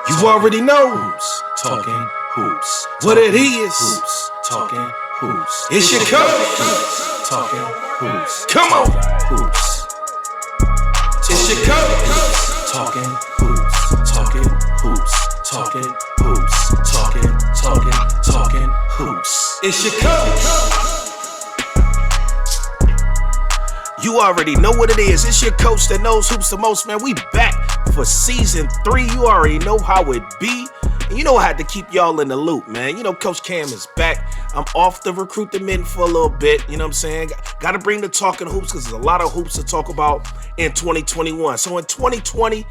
You already know. Hoops, talking hoops. What it is. Hoops, talking hoops. It's your coach. Hoops, talking hoops. Come on. Hoops. It's your coach. Talking hoops. Talking hoops. Talking hoops. Talking hoops. It's your coach. You already know what it is. It's your coach that knows hoops the most, man. We back for season 3. You already know how it be. And you know I had to keep y'all in the loop, man. You know Coach Cam is back. I'm off the recruit the men for a little bit. You know what I'm saying? Got to bring the talking hoops because there's a lot of hoops to talk about in 2021. So in 2020,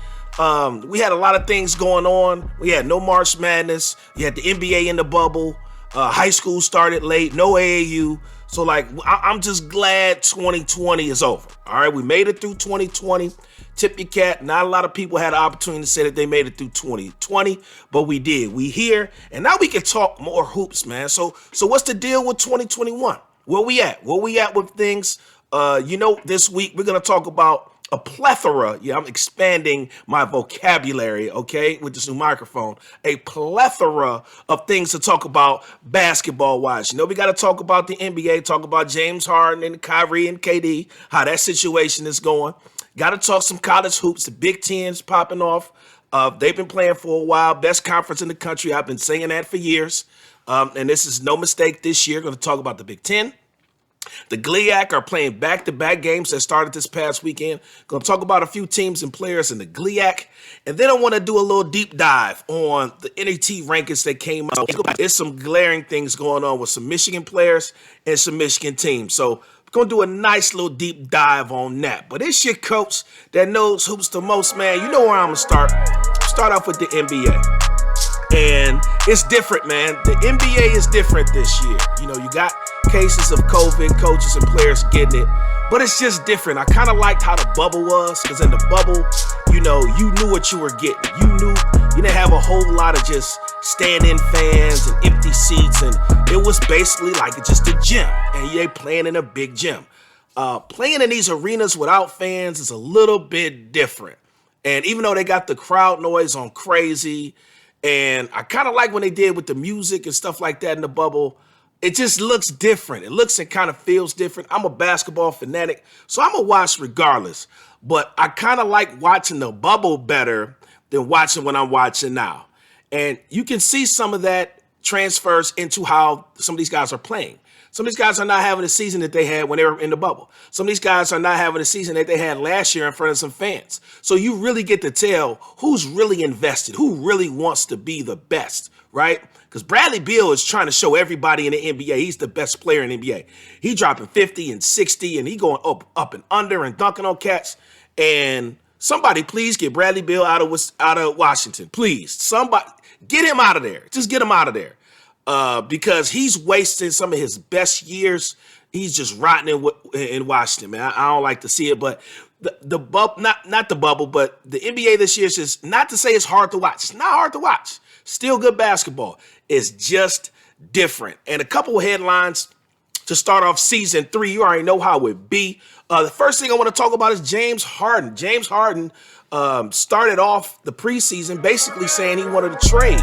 we had a lot of things going on. We had no March Madness. You had the NBA in the bubble. High school started late. No AAU. So, I'm just glad 2020 is over. All right, we made it through 2020. Tip your cap. Not a lot of people had the opportunity to say that they made it through 2020, but we did. We here, and now we can talk more hoops, man. So what's the deal with 2021? Where we at? Where we at with things? This week we're going to talk about a plethora. Yeah, I'm expanding my vocabulary, okay, with this new microphone. A plethora of things to talk about basketball-wise. We got to talk about the NBA, talk about James Harden and Kyrie and KD, how that situation is going. Got to talk some college hoops. The Big Ten's popping off. They've been playing for a while. Best conference in the country. I've been saying that for years. And this is no mistake this year. Going to talk about the Big Ten. The GLIAC are playing back-to-back games that started this past weekend. Going to talk about a few teams and players in the GLIAC. And then I want to do a little deep dive on the NET rankings that came out. There's some glaring things going on with some Michigan players and some Michigan teams. So we're going to do a nice little deep dive on that. But it's your coach that knows hoops the most, man. You know where I'm going to start. Start off with the NBA. And it's different, man. The NBA is different this year. You got cases of COVID, coaches and players getting it, but it's just different. I kind of liked how the bubble was, because in the bubble, you knew what you were getting. You didn't have a whole lot of just stand-in fans and empty seats, and it was basically like just a gym, and you ain't playing in a big gym. Playing in these arenas without fans is a little bit different, and even though they got the crowd noise on crazy, and I kind of like when they did with the music and stuff like that in the bubble, it just looks different. It looks and kind of feels different. I'm a basketball fanatic, so I'm going to watch regardless. But I kind of like watching the bubble better than watching what I'm watching now. And you can see some of that transfers into how some of these guys are playing. Some of these guys are not having the season that they had when they were in the bubble. Some of these guys are not having the season that they had last year in front of some fans. So you really get to tell who's really invested, who really wants to be the best, right? Because Bradley Beal is trying to show everybody in the NBA he's the best player in the NBA. He dropping 50 and 60, and he going up and under and dunking on cats. And somebody please get Bradley Beal out of Washington. Please, somebody get him out of there. Just get him out of there. Because he's wasting some of his best years. He's just rotting in Washington, man. I don't like to see it, but the bubble, not the bubble, but the NBA this year is just, not to say it's hard to watch. It's not hard to watch. Still good basketball. It's just different. And a couple of headlines to start off season 3. You already know how it be. The first thing I want to talk about is James Harden. James Harden started off the preseason basically saying he wanted to trade.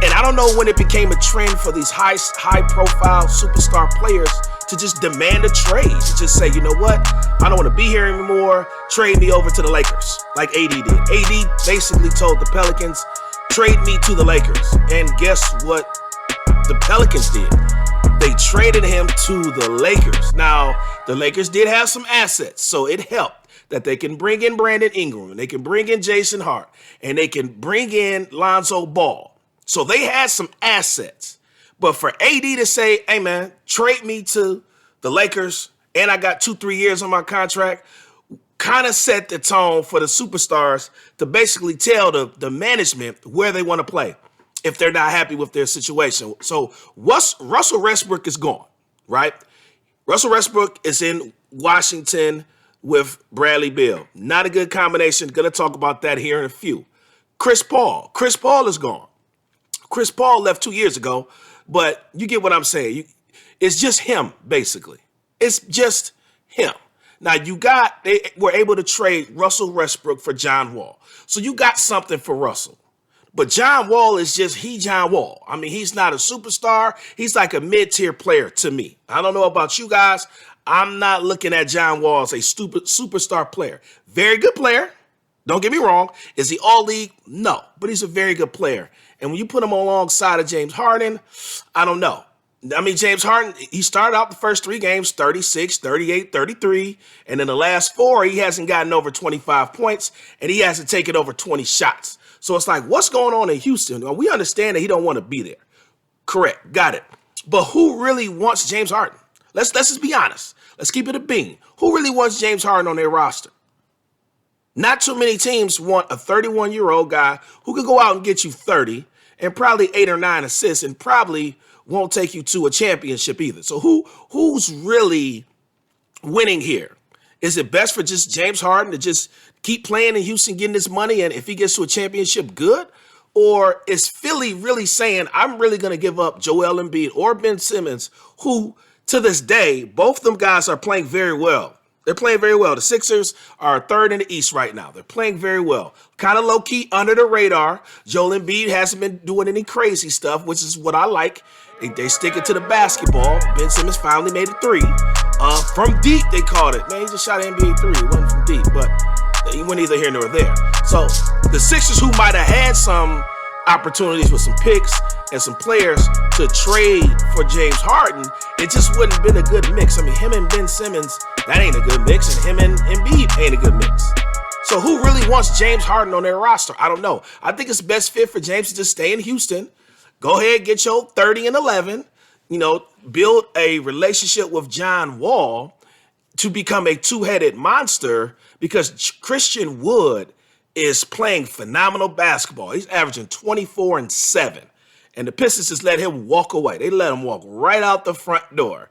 And I don't know when it became a trend for these high-profile superstar players to just demand a trade, to just say, you know what, I don't want to be here anymore, trade me over to the Lakers, like AD did. AD basically told the Pelicans, trade me to the Lakers. And guess what the Pelicans did? They traded him to the Lakers. Now, the Lakers did have some assets, so it helped that they can bring in Brandon Ingram, and they can bring in Jason Hart, and they can bring in Lonzo Ball. So they had some assets. But for AD to say, hey, man, trade me to the Lakers, and I got 2-3 years on my contract, kind of set the tone for the superstars to basically tell the management where they want to play if they're not happy with their situation. So Russell Westbrook is gone, right? Russell Westbrook is in Washington with Bradley Beal. Not a good combination. Going to talk about that here in a few. Chris Paul is gone. Chris Paul left 2 years ago, but you get what I'm saying. It's just him, basically. It's just him. Now they were able to trade Russell Westbrook for John Wall. So you got something for Russell. But John Wall is just John Wall. I mean, he's not a superstar. He's like a mid-tier player to me. I don't know about you guys. I'm not looking at John Wall as a superstar player. Very good player. Don't get me wrong. Is he all league? No, but he's a very good player. And when you put him alongside of James Harden, I don't know. I mean, James Harden, he started out the first 3 games, 36, 38, 33. And in the last 4, he hasn't gotten over 25 points, and he hasn't taken over 20 shots. So it's like, what's going on in Houston? Well, we understand that he don't want to be there. Correct. Got it. But who really wants James Harden? Let's just be honest. Let's keep it a bean. Who really wants James Harden on their roster? Not too many teams want a 31-year-old guy who could go out and get you 30 and probably 8 or 9 assists and probably won't take you to a championship either. So who's really winning here? Is it best for just James Harden to just keep playing in Houston, getting this money, and if he gets to a championship, good? Or is Philly really saying, I'm really going to give up Joel Embiid or Ben Simmons, who to this day, both of them guys are playing very well. They're playing very well. The Sixers are 3rd in the East right now. They're playing very well. Kind of low-key under the radar. Joel Embiid hasn't been doing any crazy stuff, which is what I like. They stick it to the basketball. Ben Simmons finally made a 3. From deep, they called it. Man, he just shot an NBA 3. It wasn't from deep, but he went either here nor there. So the Sixers, who might have had some opportunities with some picks and some players to trade for James Harden, it just wouldn't have been a good mix. I mean, him and Ben Simmons, that ain't a good mix, and him and Embiid ain't a good mix. So who really wants James Harden on their roster? I don't know. I think it's best fit for James to just stay in Houston. Go ahead, get your 30 and 11, build a relationship with John Wall to become a two-headed monster, because Christian Wood is playing phenomenal basketball. He's averaging 24 and 7. And the Pistons just let him walk away. They let him walk right out the front door.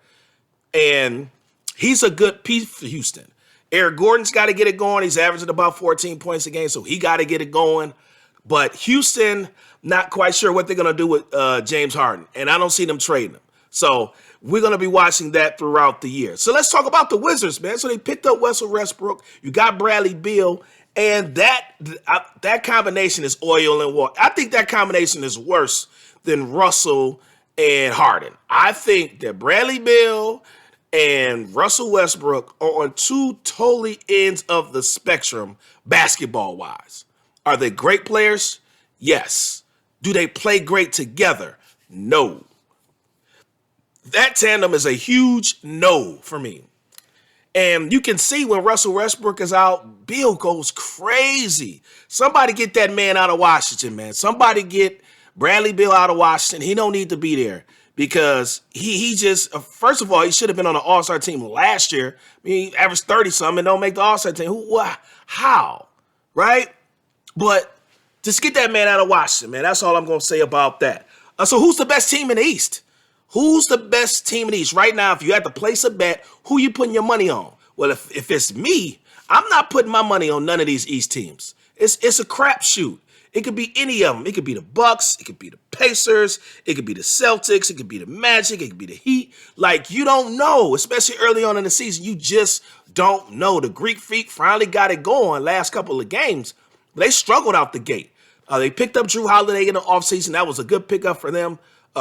And he's a good piece for Houston. Eric Gordon's got to get it going. He's averaging about 14 points a game, so he got to get it going. But Houston, not quite sure what they're going to do with James Harden. And I don't see them trading him. So we're going to be watching that throughout the year. So let's talk about the Wizards, man. So they picked up Russell Westbrook. You got Bradley Beal. And that combination is oil and water. I think that combination is worse than Russell and Harden. I think that Bradley Beal and Russell Westbrook are on 2 totally ends of the spectrum basketball-wise. Are they great players? Yes. Do they play great together? No. That tandem is a huge no for me. And you can see when Russell Westbrook is out, Beal goes crazy. Somebody get that man out of Washington, man. Somebody get Bradley Beal out of Washington. He don't need to be there, because he just, first of all, he should have been on the All-Star team last year. I mean, he averaged 30-something and don't make the All-Star team. How? Right? But just get that man out of Washington, man. That's all I'm going to say about that. So who's the best team in the East? Who's the best team in the East? Right now, if you had to place a bet, who you putting your money on? Well, if it's me, I'm not putting my money on none of these East teams. It's a crapshoot. It could be any of them. It could be the Bucks. It could be the Pacers. It could be the Celtics. It could be the Magic. It could be the Heat. Like, you don't know, especially early on in the season. You just don't know. The Greek Freak finally got it going last couple of games. But they struggled out the gate. They picked up Jrue Holiday in the offseason. That was a good pickup for them.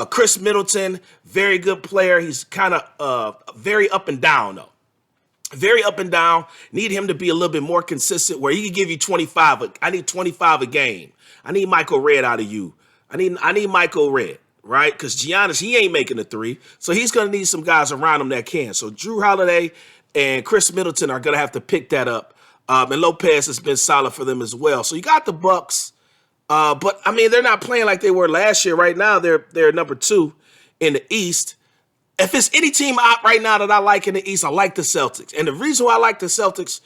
Chris Middleton, very good player. He's kind of very up and down, though. Very up and down. Need him to be a little bit more consistent, where he can give you 25. I need 25 a game. I need Michael Redd out of you. I need Michael Redd, right? Because Giannis, he ain't making a 3. So he's going to need some guys around him that can. So Jrue Holiday and Chris Middleton are going to have to pick that up. And Lopez has been solid for them as well. So you got the Bucks. But, I mean, they're not playing like they were last year. Right now, they're number 2 in the East. If it's any team out right now that I like in the East, I like the Celtics. And the reason why I like the Celtics,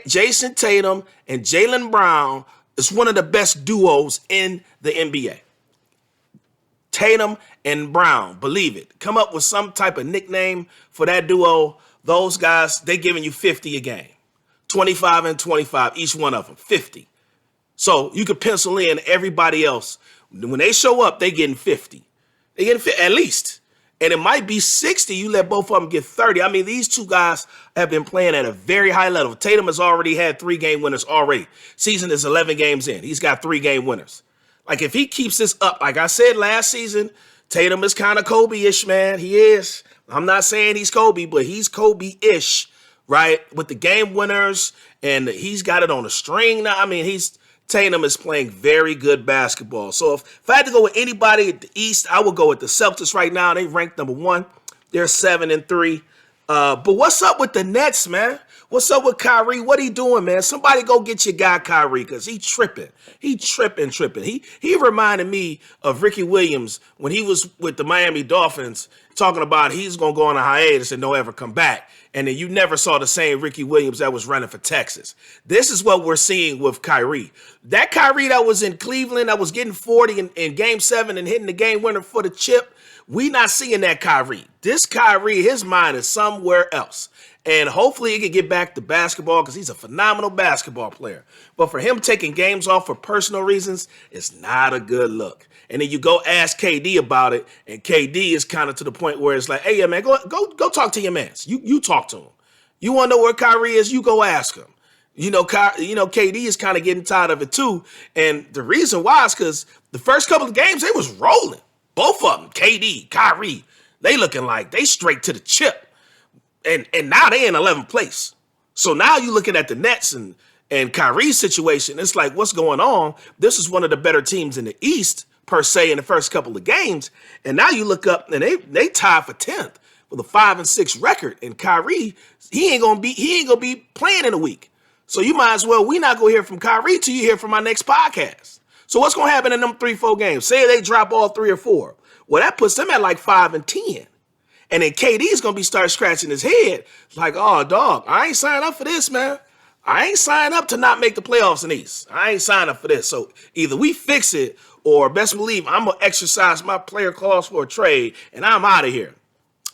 Jason Tatum and Jaylen Brown is one of the best duos in the NBA. Tatum and Brown, believe it. Come up with some type of nickname for that duo. Those guys, they giving you 50 a game. 25 and 25, each one of them, 50. So you could pencil in everybody else. When they show up, they getting 50. They getting 50, at least. And it might be 60. You let both of them get 30. I mean, these two guys have been playing at a very high level. Tatum has already had 3-game winners already. Season is 11 games in. He's got 3-game winners. Like, if he keeps this up, like I said last season, Tatum is kind of Kobe-ish, man. He is. I'm not saying he's Kobe, but he's Kobe-ish, right? With the game winners, and he's got it on a string now. I mean, Tatum is playing very good basketball. So if I had to go with anybody at the East, I would go with the Celtics right now. They ranked number 1. They're 7-3. But what's up with the Nets, man? What's up with Kyrie? What he doing, man? Somebody go get your guy Kyrie, because he tripping. He tripping. He reminded me of Ricky Williams when he was with the Miami Dolphins, talking about he's going to go on a hiatus and don't ever come back. And then you never saw the same Ricky Williams that was running for Texas. This is what we're seeing with Kyrie. That Kyrie that was in Cleveland, that was getting 40 in Game 7 and hitting the game winner for the chip, we not seeing that Kyrie. This Kyrie, his mind is somewhere else. And hopefully he can get back to basketball, because he's a phenomenal basketball player. But for him taking games off for personal reasons, it's not a good look. And then you go ask KD about it, and KD is kind of to the point where it's like, hey, yeah, man, go talk to your mans. You talk to him. You want to know where Kyrie is? You go ask him. KD is kind of getting tired of it too. And the reason why is because the first couple of games, they was rolling. Both of them, KD, Kyrie, they looking like they straight to the chip. And now they in 11th place. So now you're looking at the Nets and Kyrie's situation. It's like, what's going on? This is one of the better teams in the East, per se, in the first couple of games. And now you look up and they tied for 10th with a 5-6 record. And Kyrie, he ain't gonna be playing in a week. So you might as well, we not gonna hear from Kyrie till you hear from my next podcast. So what's gonna happen in them 3-4 games? Say they drop all 3 or 4. Well, that puts them at like 5-10. And then KD's going to be start scratching his head like, oh, dog, I ain't signed up for this, man. I ain't signed up to not make the playoffs in the East. I ain't signed up for this. So either we fix it, or best believe I'm going to exercise my player clause for a trade, and I'm out of here.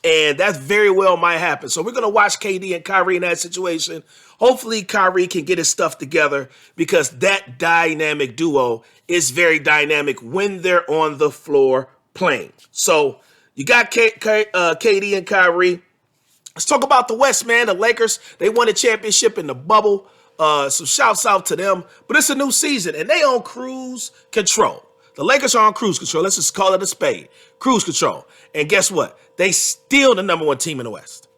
And that very well might happen. So we're going to watch KD and Kyrie in that situation. Hopefully Kyrie can get his stuff together, because that dynamic duo is very dynamic when they're on the floor playing. So you got KD and Kyrie. Let's talk about the West, man. The Lakers, they won a championship in the bubble. So shouts out to them. But it's a new season, and they on cruise control. The Lakers are on cruise control. Let's just call it a spade. Cruise control. And guess what? They still the number 1 team in the West.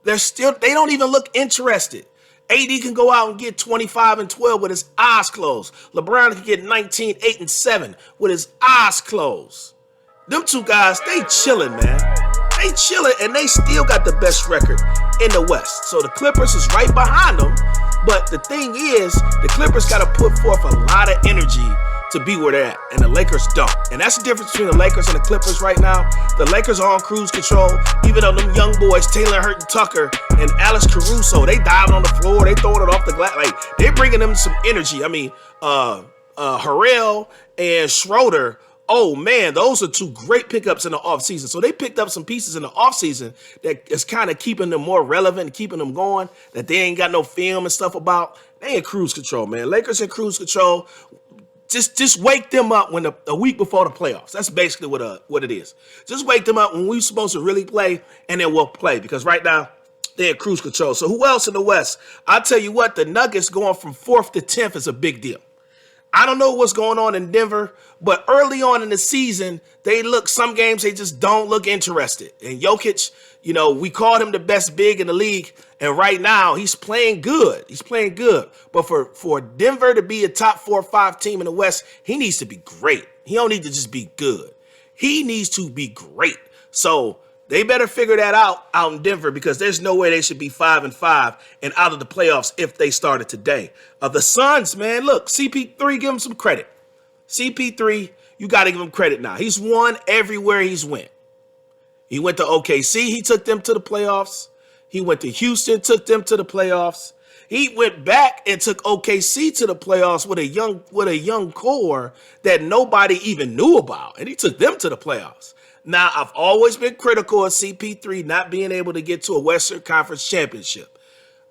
They don't even look interested. AD can go out and get 25-12 with his eyes closed. LeBron can get 19, 8, and 7 with his eyes closed. Them two guys, they chilling, man. They chilling, and they still got the best record in the West. So the Clippers is right behind them. But the thing is, the Clippers got to put forth a lot of energy to be where they're at, and the Lakers don't. And that's the difference between the Lakers and the Clippers right now. The Lakers are on cruise control, even though them young boys, Taylor Hurton Tucker and Alex Caruso, they diving on the floor, they throwing it off the glass. Like, they're bringing them some energy. I mean, Harrell and Schroeder, oh, man, those are 2 great pickups in the offseason. So they picked up some pieces in the offseason that is kind of keeping them more relevant and keeping them going, that they ain't got no film and stuff about. They in cruise control, man. Lakers in cruise control. Just wake them up when a week before the playoffs. That's basically what it is. Just wake them up when we're supposed to really play, and then we'll play. Because right now, they're in cruise control. So who else in the West? I'll tell you what, the Nuggets going from 4th to 10th is a big deal. I don't know what's going on in Denver, but early on in the season, some games they just don't look interested. And Jokic, we called him the best big in the league, and right now he's playing good. But for Denver to be a top 4 or 5 team in the West, he needs to be great. He don't need to just be good. He needs to be great. So they better figure that out in Denver, because there's no way they should be 5-5 and out of the playoffs if they started today. The Suns, man, look, CP3, give him some credit. CP3, you got to give him credit now. He's won everywhere he's went. He went to OKC, he took them to the playoffs. He went to Houston, took them to the playoffs. He went back and took OKC to the playoffs with a young core that nobody even knew about, and he took them to the playoffs. Now, I've always been critical of CP3 not being able to get to a Western Conference championship.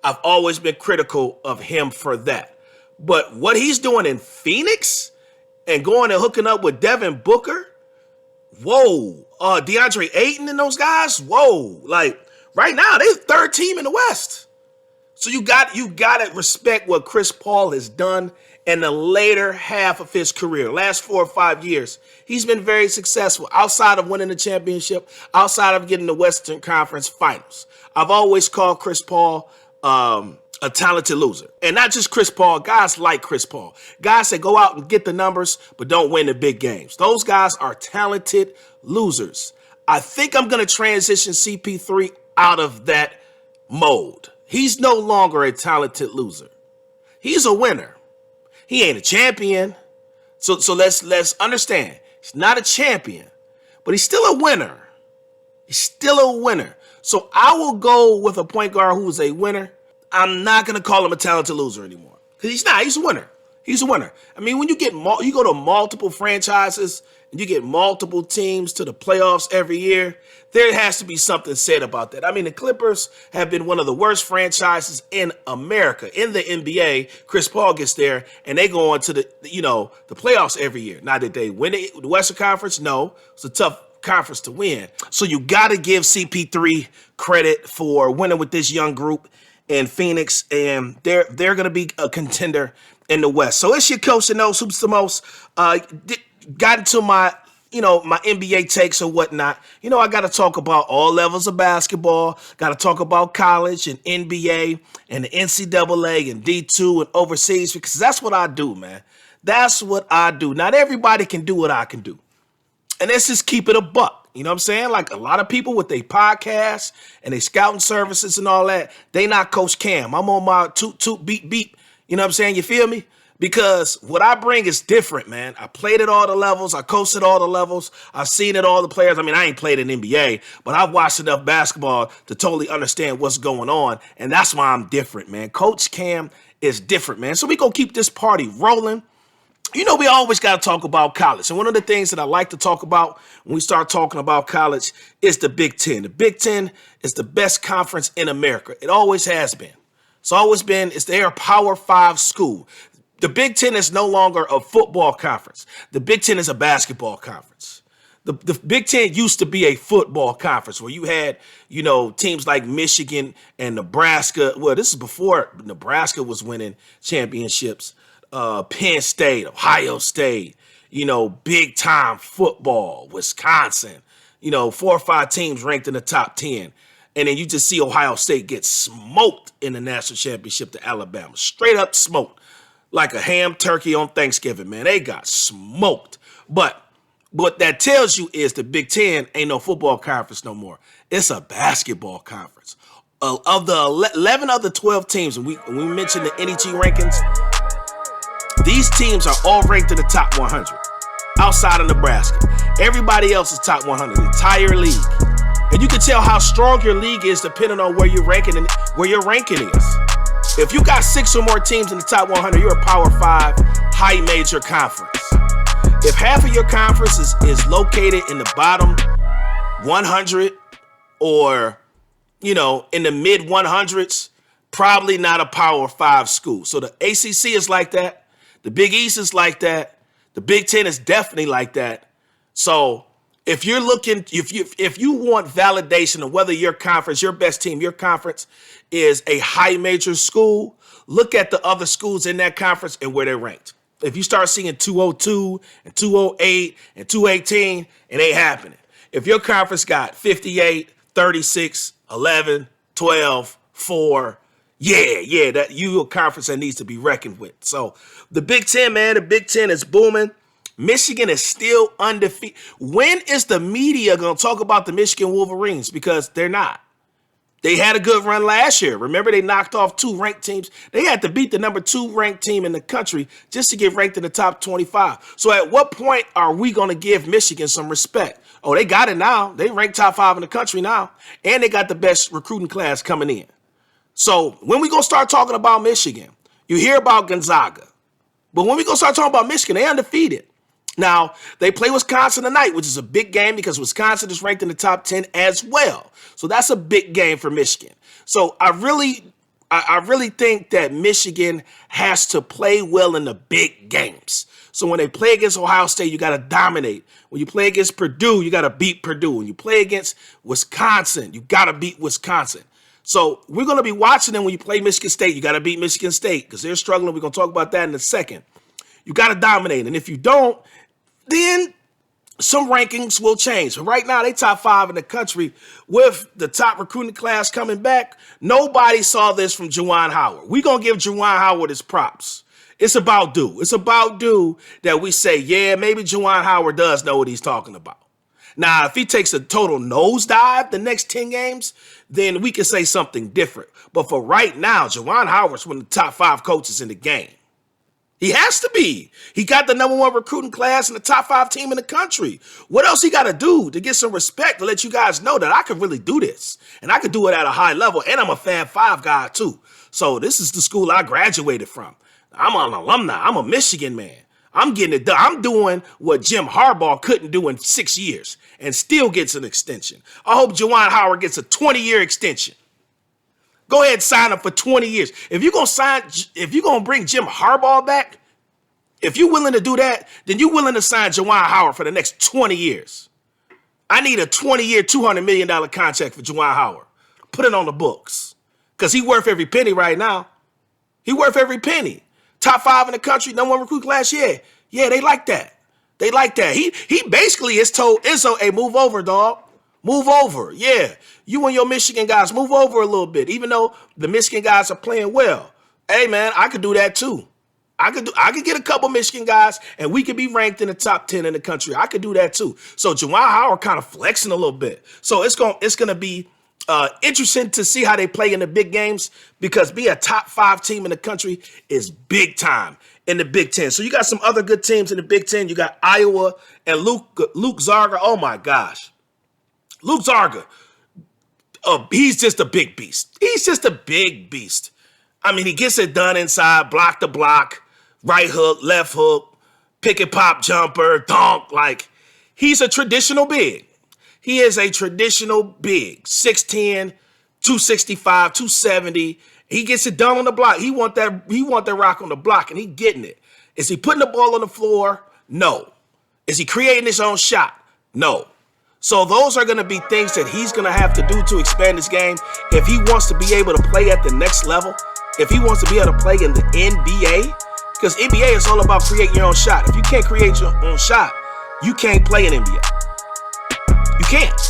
I've always been critical of him for that. But what he's doing in Phoenix and going and hooking up with Devin Booker, Whoa. DeAndre Ayton and those guys, whoa. Like, right now, they're the third team in the West. So you got to respect what Chris Paul has done in the later half of his career, last 4 or 5 years. He's been very successful outside of winning the championship, outside of getting the Western Conference Finals. I've always called Chris Paul a talented loser. And not just Chris Paul, guys like Chris Paul. Guys that go out and get the numbers, but don't win the big games. Those guys are talented losers. I think I'm going to transition CP3 out of that mode. He's no longer a talented loser. He's a winner. He ain't a champion. So let's understand. He's not a champion, but he's still a winner. He's still a winner. So I will go with a point guard who is a winner. I'm not going to call him a talented loser anymore. Because he's not. He's a winner. He's a winner. I mean, when you go to multiple franchises and you get multiple teams to the playoffs every year, there has to be something said about that. I mean, the Clippers have been one of the worst franchises in America. In the NBA, Chris Paul gets there and they go on to the playoffs every year. Now, did they win the Western Conference? No. It's a tough conference to win. So you got to give CP3 credit for winning with this young group in Phoenix, and they're going to be a contender in the West. So it's your coach that knows hoops the most. Got into my NBA takes or whatnot. I got to talk about all levels of basketball. Got to talk about college and NBA and the NCAA and D2 and overseas, because that's what I do, man. That's what I do. Not everybody can do what I can do. And let's just keep it a buck. You know what I'm saying? Like a lot of people with their podcasts and their scouting services and all that, they not Coach Cam. I'm on my toot, beep, beep. You know what I'm saying? You feel me? Because what I bring is different, man. I played at all the levels. I coached at all the levels. I've seen it all the players. I mean, I ain't played in NBA, but I've watched enough basketball to totally understand what's going on. And that's why I'm different, man. Coach Cam is different, man. So we gonna keep this party rolling. We always got to talk about college. And one of the things that I like to talk about when we start talking about college is the Big Ten. The Big Ten is the best conference in America. It always has been. It's always been. They're a Power 5 school. The Big Ten is no longer a football conference. The Big Ten is a basketball conference. The Big Ten used to be a football conference where you had, teams like Michigan and Nebraska. Well, this is before Nebraska was winning championships. Penn State, Ohio State, big time football, Wisconsin, 4 or 5 teams ranked in the top 10. And then you just see Ohio State get smoked in the national championship to Alabama, straight up smoked like a ham turkey on Thanksgiving, man. They got smoked. But what that tells you is the Big Ten ain't no football conference no more. It's a basketball conference. Of the 11 of the 12 teams, and we mentioned the NET rankings, these teams are all ranked in the top 100 outside of Nebraska. Everybody else is top 100, the entire league. And you can tell how strong your league is depending on where your ranking is. If you got 6 or more teams in the top 100, you're a Power 5 high major conference. If half of your conference is located in the bottom 100 or, in the mid 100s, probably not a Power 5 school. So the ACC is like that. The Big East is like that. The Big Ten is definitely like that. So if you're looking, if you want validation of whether your conference, your best team, your conference is a high major school, look at the other schools in that conference and where they're ranked. If you start seeing 202 and 208 and 218, it ain't happening. If your conference got 58, 36, 11, 12, 4, that you a conference that needs to be reckoned with. So the Big Ten, man, the Big Ten is booming. Michigan is still undefeated. When is the media going to talk about the Michigan Wolverines? Because they're not. They had a good run last year. Remember, they knocked off 2 ranked teams. They had to beat the number 2 ranked team in the country just to get ranked in the top 25. So at what point are we going to give Michigan some respect? Oh, they got it now. They ranked top 5 in the country now. And they got the best recruiting class coming in. So when we going to start talking about Michigan, you hear about Gonzaga. But when we going to start talking about Michigan, they undefeated. Now, they play Wisconsin tonight, which is a big game because Wisconsin is ranked in the top 10 as well. So that's a big game for Michigan. So I I really think that Michigan has to play well in the big games. So when they play against Ohio State, you got to dominate. When you play against Purdue, you got to beat Purdue. When you play against Wisconsin, you got to beat Wisconsin. So we're going to be watching them when you play Michigan State. You got to beat Michigan State because they're struggling. We're going to talk about that in a second. You got to dominate. And if you don't, then some rankings will change. But right now, they top 5 in the country with the top recruiting class coming back. Nobody saw this from Juwan Howard. We're going to give Juwan Howard his props. It's about due. It's about due that we say, yeah, maybe Juwan Howard does know what he's talking about. Now, if he takes a total nosedive the next 10 games, then we can say something different. But for right now, Juwan Howard's one of the top 5 coaches in the game. He has to be. He got the number 1 recruiting class and the top 5 team in the country. What else he got to do to get some respect to let you guys know that I can really do this? And I can do it at a high level. And I'm a Fab 5 guy, too. So this is the school I graduated from. I'm an alumni. I'm a Michigan man. I'm getting it done. I'm doing what Jim Harbaugh couldn't do in 6 years and still gets an extension. I hope Juwan Howard gets a 20-year extension. Go ahead and sign up for 20 years. If you're going to bring Jim Harbaugh back, if you're willing to do that, then you're willing to sign Juwan Howard for the next 20 years. I need a 20-year, $200 million contract for Juwan Howard. Put it on the books because he's worth every penny right now. He's worth every penny. Top 5 in the country, number 1 recruit class, yeah. Yeah, they like that. They like that. He basically has told Izzo, hey, move over, dog. Move over. Yeah. You and your Michigan guys, move over a little bit. Even though the Michigan guys are playing well. Hey, man, I could do that too. I could get a couple Michigan guys, and we could be ranked in the top 10 in the country. I could do that too. So Juwan Howard kind of flexing a little bit. So it's gonna be interesting to see how they play in the big games because being a top 5 team in the country is big time in the Big Ten. So you got some other good teams in the Big Ten. You got Iowa and Luke Zarga. Oh my gosh. Luke Zarga. He's just a big beast. He's just a big beast. I mean, he gets it done inside, block to block, right hook, left hook, pick and pop jumper, dunk. Like, he's a traditional big. He is a traditional big, 6'10", 265, 270. He gets it done on the block. He want that rock on the block, and he getting it. Is he putting the ball on the floor? No. Is he creating his own shot? No. So those are going to be things that he's going to have to do to expand his game if he wants to be able to play at the next level, if he wants to be able to play in the NBA, because NBA is all about creating your own shot. If you can't create your own shot, you can't play in NBA. You can't.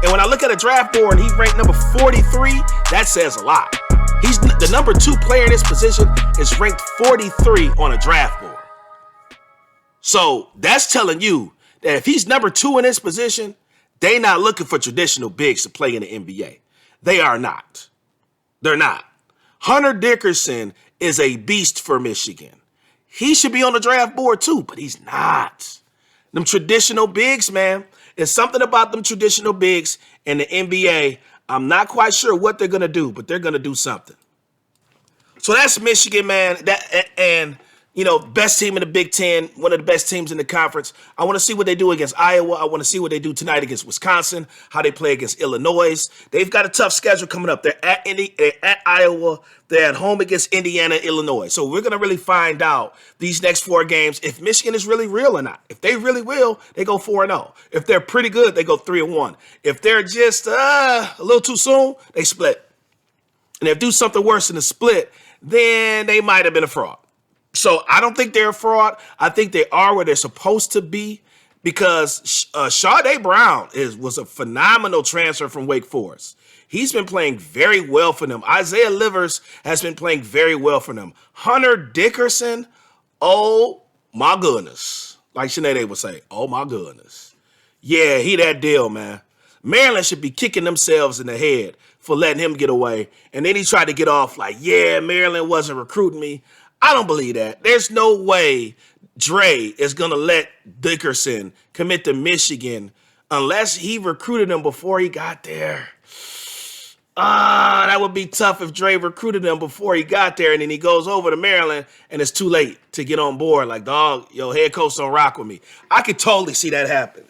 And when I look at a draft board and he's ranked number 43, that says a lot. He's the number 2 player in this position is ranked 43 on a draft board. So that's telling you that if he's number 2 in this position, they not looking for traditional bigs to play in the NBA. They are not. They're not. Hunter Dickerson is a beast for Michigan. He should be on the draft board too, but he's not. Them traditional bigs, man. There's something about them traditional bigs in the NBA. I'm not quite sure what they're going to do, but they're going to do something. So that's Michigan, man. Best team in the Big Ten, one of the best teams in the conference. I want to see what they do against Iowa. I want to see what they do tonight against Wisconsin, how they play against Illinois. They've got a tough schedule coming up. They're at Iowa. They're at home against Indiana, Illinois. So we're going to really find out these next 4 games if Michigan is really real or not. If they really will, they go 4-0. If they're pretty good, they go 3-1. If they're just a little too soon, they split. And if they do something worse than a split, then they might have been a fraud. So I don't think they're a fraud. I think they are where they're supposed to be because Sade Brown was a phenomenal transfer from Wake Forest. He's been playing very well for them. Isaiah Livers has been playing very well for them. Hunter Dickerson, oh my goodness. Like Sinead would say, oh my goodness. Yeah, he that deal, man. Maryland should be kicking themselves in the head for letting him get away. And then he tried to get off like, yeah, Maryland wasn't recruiting me. I don't believe that. There's no way Dre is going to let Dickerson commit to Michigan unless he recruited him before he got there. That would be tough if Dre recruited him before he got there and then he goes over to Maryland and it's too late to get on board. Like, dog, yo, head coach don't rock with me. I could totally see that happen.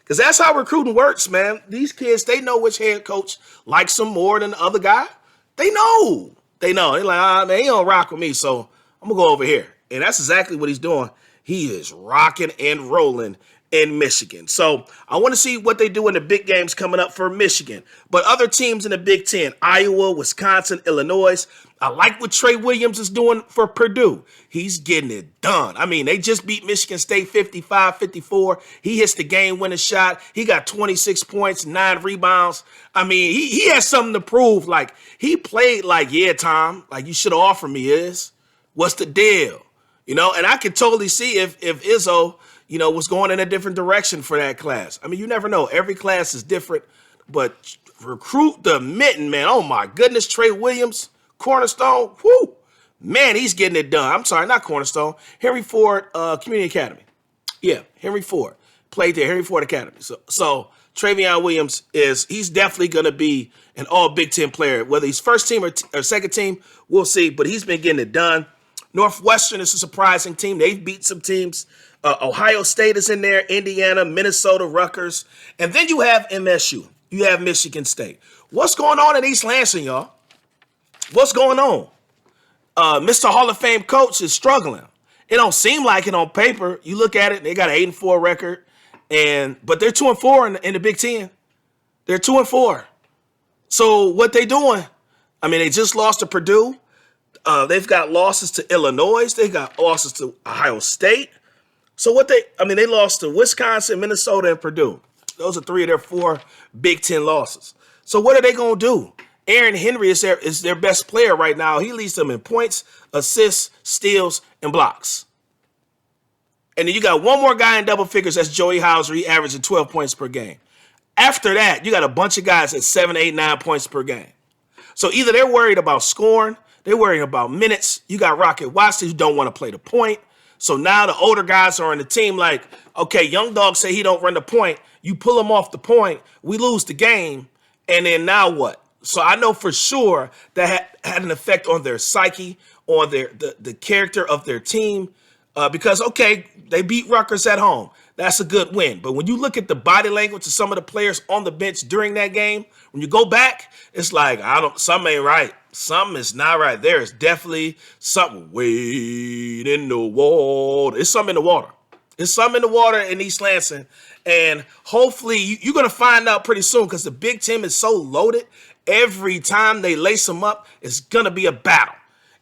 Because that's how recruiting works, man. These kids, they know which head coach likes them more than the other guy. They know. They know. They're like, man, he don't rock with me, so I'm going to go over here. And that's exactly what he's doing. He is rocking and rolling in Michigan. So I want to see what they do in the big games coming up for Michigan. But other teams in the Big Ten, Iowa, Wisconsin, Illinois, I like what Trey Williams is doing for Purdue. He's getting it done. I mean, they just beat Michigan State 55-54. He hits the game-winning shot. He got 26 points, 9 rebounds. I mean, he has something to prove. Like, he played like, yeah, Tom, like you should have offered me this. What's the deal? You know, and I could totally see if Izzo, you know, was going in a different direction for that class. I mean, you never know. Every class is different. But recruit the mitten, man. Oh, my goodness. Trey Williams, Cornerstone. Whoo. Man, he's getting it done. I'm sorry, not Cornerstone. Henry Ford Community Academy. Yeah, Henry Ford. Played there, Henry Ford Academy. So Travion Williams he's definitely going to be an all Big Ten player. Whether he's first team or second team, we'll see. But he's been getting it done. Northwestern is a surprising team. They've beat some teams. Ohio State is in there, Indiana, Minnesota, Rutgers. And then you have MSU. You have Michigan State. What's going on in East Lansing, y'all? What's going on? Mr. Hall of Fame coach is struggling. It don't seem like it on paper. You look at it, they got an 8-4 record, but they're 2-4 in the Big Ten. They're 2-4. So what they doing? I mean, they just lost to Purdue. They've got losses to Illinois. They got losses to Ohio State. So they lost to Wisconsin, Minnesota, and Purdue. Those are 3 of their 4 Big Ten losses. So what are they going to do? Aaron Henry is their best player right now. He leads them in points, assists, steals, and blocks. And then you got one more guy in double figures. That's Joey Hauser. He averaging 12 points per game. After that, you got a bunch of guys at 7, 8, 9 points per game. So either they're worried about scoring, they're worried about minutes. You got Rocket Watson who don't want to play the point. So now the older guys are on the team like, okay, young dog say he don't run the point. You pull him off the point, we lose the game, and then now what? So I know for sure that had an effect on their psyche, on the character of their team, because, okay, they beat Rutgers at home. That's a good win. But when you look at the body language of some of the players on the bench during that game, when you go back, it's like, something ain't right. Something is not right. There is definitely something way in the water. It's something in the water. It's something in the water in East Lansing. And hopefully you're going to find out pretty soon because the Big Ten is so loaded. Every time they lace them up, it's going to be a battle.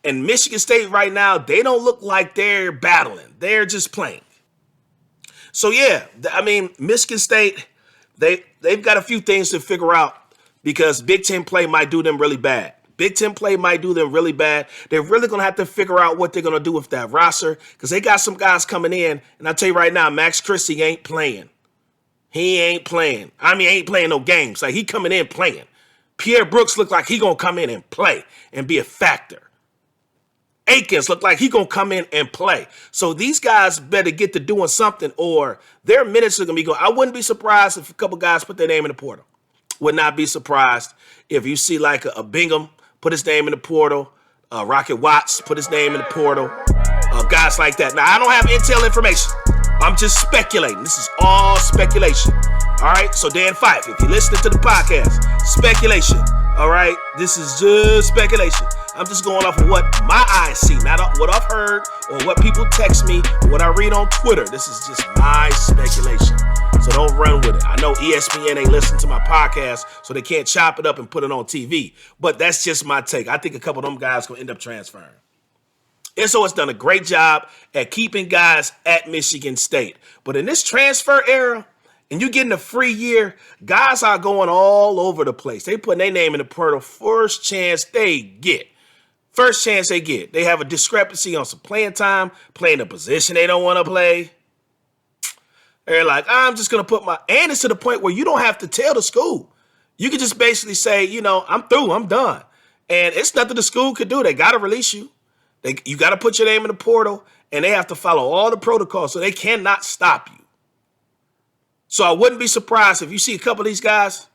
And Michigan State right now, they don't look like they're battling. They're just playing. So, yeah, I mean, Michigan State, they've got a few things to figure out because Big Ten play might do them really bad. Big Ten play might do them really bad. They're really going to have to figure out what they're going to do with that roster because they got some guys coming in. And I'll tell you right now, Max Christie ain't playing. He ain't playing. I mean, ain't playing no games. Like, he coming in playing. Pierre Brooks look like he going to come in and play and be a factor. Akins look like he going to come in and play. So these guys better get to doing something or their minutes are going to be going. I wouldn't be surprised if a couple guys put their name in the portal. Would not be surprised if you see like a Bingham put his name in the portal, Rocket Watts put his name in the portal, guys like that. Now, I don't have intel information. I'm just speculating. This is all speculation. All right? So, Dan Fife, if you're listening to the podcast, speculation. All right? This is just speculation. I'm just going off of what my eyes see, not what I've heard or what people text me or what I read on Twitter. This is just my speculation. So don't run with it. I know ESPN ain't listening to my podcast, so they can't chop it up and put it on TV. But that's just my take. I think a couple of them guys going to end up transferring. Izzo has done a great job at keeping guys at Michigan State. But in this transfer era, and you're getting a free year, guys are going all over the place. They putting their name in the portal first chance they get. First chance they get. They have a discrepancy on some playing time, playing a position they don't want to play. They're like, I'm just going to put and it's to the point where you don't have to tell the school. You can just basically say, I'm through, I'm done. And it's nothing the school could do. They got to release you. You got to put your name in the portal, and they have to follow all the protocols, so they cannot stop you. So I wouldn't be surprised if you see a couple of these guys,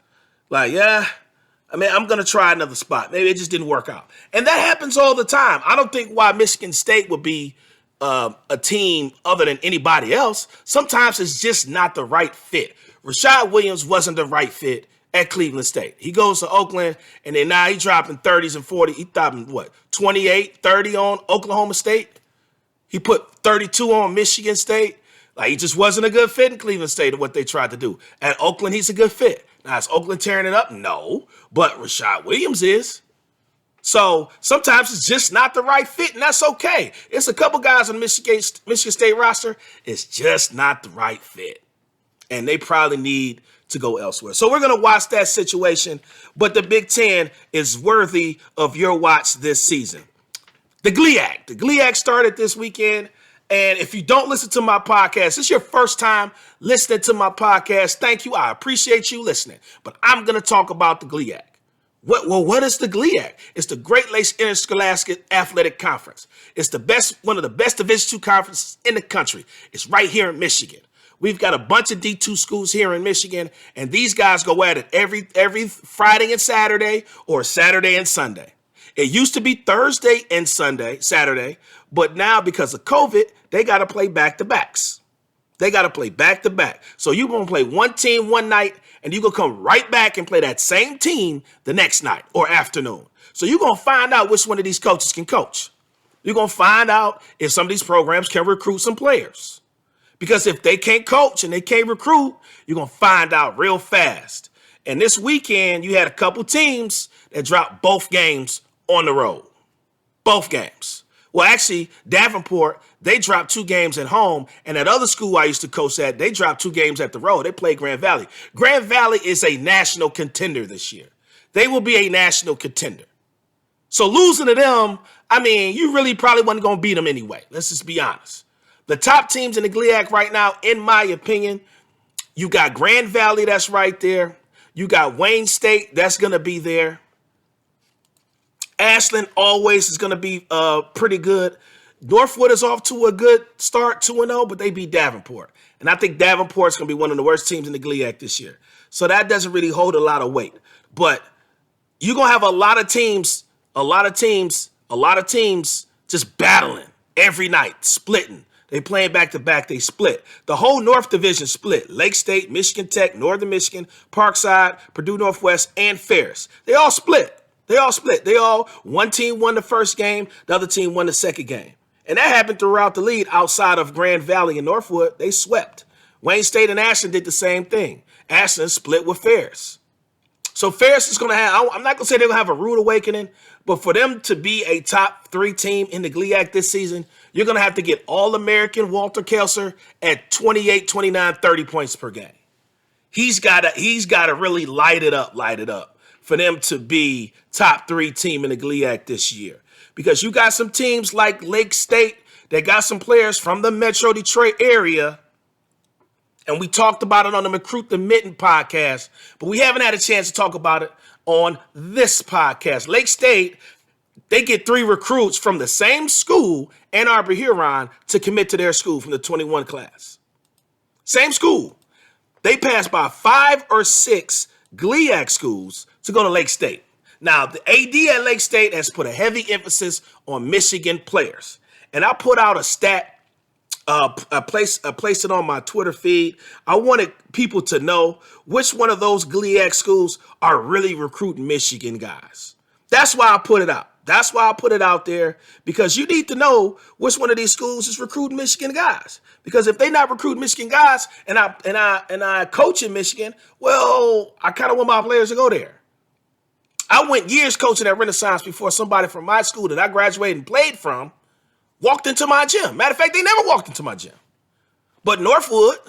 like, I'm going to try another spot. Maybe it just didn't work out. And that happens all the time. I don't think why Michigan State would be a team other than anybody else. Sometimes it's just not the right fit. Rashad Williams wasn't the right fit at Cleveland State. He goes to Oakland, and then now he's dropping 30s and 40s. He dropping, 28, 30 on Oklahoma State? He put 32 on Michigan State. Like, he just wasn't a good fit in Cleveland State of what they tried to do. At Oakland, he's a good fit. Now, is Oakland tearing it up? No. But Rashad Williams is. So sometimes it's just not the right fit, and that's okay. It's a couple guys on the Michigan State roster. It's just not the right fit. And they probably need to go elsewhere. So we're going to watch that situation. But the Big Ten is worthy of your watch this season. The GLIAC. The GLIAC started this weekend. And if you don't listen to my podcast, it's your first time listening to my podcast. Thank you. I appreciate you listening. But I'm going to talk about the GLIAC. What is the GLIAC? It's the Great Lakes Interscholastic Athletic Conference. It's one of the best Division II conferences in the country. It's right here in Michigan. We've got a bunch of D2 schools here in Michigan, and these guys go at it every Friday and Saturday or Saturday and Sunday. It used to be Thursday and Saturday, but now because of COVID, they got to play back-to-backs. They got to play back-to-back. So you're going to play one team one night, and you're going to come right back and play that same team the next night or afternoon. So you're going to find out which one of these coaches can coach. You're going to find out if some of these programs can recruit some players. Because if they can't coach and they can't recruit, you're going to find out real fast. And this weekend, you had a couple teams that dropped both games on the road. Both games. Well, actually, Davenport, they dropped 2 games at home. And that other school I used to coach at, they dropped 2 games at the road. They played Grand Valley. Grand Valley is a national contender this year. They will be a national contender. So losing to them, I mean, you really probably wasn't going to beat them anyway. Let's just be honest. The top teams in the GLIAC right now, in my opinion, you got Grand Valley that's right there. You got Wayne State that's going to be there. Ashland always is going to be pretty good. Northwood is off to a good start, 2-0, but they beat Davenport. And I think Davenport's going to be one of the worst teams in the GLIAC this year. So that doesn't really hold a lot of weight. But you're going to have a lot of teams just battling every night, splitting. They playing back-to-back, they split. The whole North Division split. Lake State, Michigan Tech, Northern Michigan, Parkside, Purdue Northwest, and Ferris. They all split. One team won the first game, the other team won the second game. And that happened throughout the league outside of Grand Valley and Northwood. They swept. Wayne State and Ashland did the same thing. Ashland split with Ferris. So Ferris is going to have, I'm not going to say they're going to have a rude awakening, but for them to be a top 3 team in the GLIAC this season, you're going to have to get All-American Walter Kelser at 28, 29, 30 points per game. He's got to really light it up for them to be top 3 team in the GLIAC this year. Because you got some teams like Lake State that got some players from the Metro Detroit area. And we talked about it on the Recruit the Mitten podcast, but we haven't had a chance to talk about it on this podcast. Lake State, they get 3 recruits from the same school, Ann Arbor Huron, to commit to their school from the 21 class. Same school. They passed by 5 or 6 GLIAC schools to go to Lake State. Now, the AD at Lake State has put a heavy emphasis on Michigan players. And I put out a stat. I placed it on my Twitter feed. I wanted people to know which one of those GLIAC schools are really recruiting Michigan guys. That's why I put it out. That's why I put it out there, because you need to know which one of these schools is recruiting Michigan guys. Because if they're not recruiting Michigan guys and I coach in Michigan, well, I kind of want my players to go there. I went years coaching at Renaissance before somebody from my school that I graduated and played from walked into my gym. Matter of fact, they never walked into my gym. But Northwood,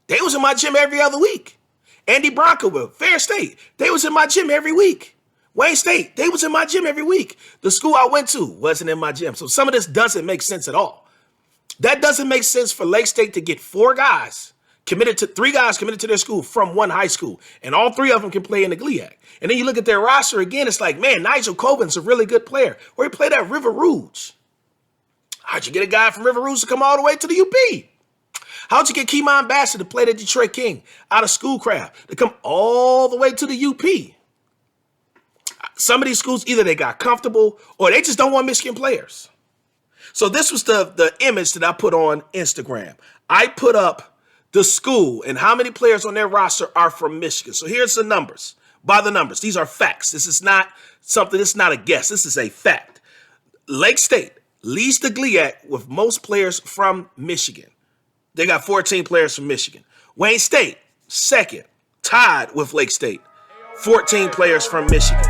they was in my gym every other week. Andy Bronkowell, Fair State, they was in my gym every week. Wayne State, they was in my gym every week. The school I went to wasn't in my gym. So some of this doesn't make sense at all. That doesn't make sense for Lake State to get 3 guys committed to their school from one high school. And all 3 of them can play in the GLIAC. And then you look at their roster again, it's like, man, Nigel Cobin's a really good player. Where he played at River Rouge. How'd you get a guy from River Rouge to come all the way to the UP? How'd you get Keemon Bassett to play the Detroit King out of Schoolcraft to come all the way to the UP? Some of these schools, either they got comfortable or they just don't want Michigan players. So this was the image that I put on Instagram. I put up the school and how many players on their roster are from Michigan. So here's the numbers. by the numbers. These are facts. This is not something, this is not a guess. This is a fact. Lake State leads the GLIAC with most players from Michigan. They got 14 players from Michigan. Wayne State, second, tied with Lake State, 14 players from Michigan.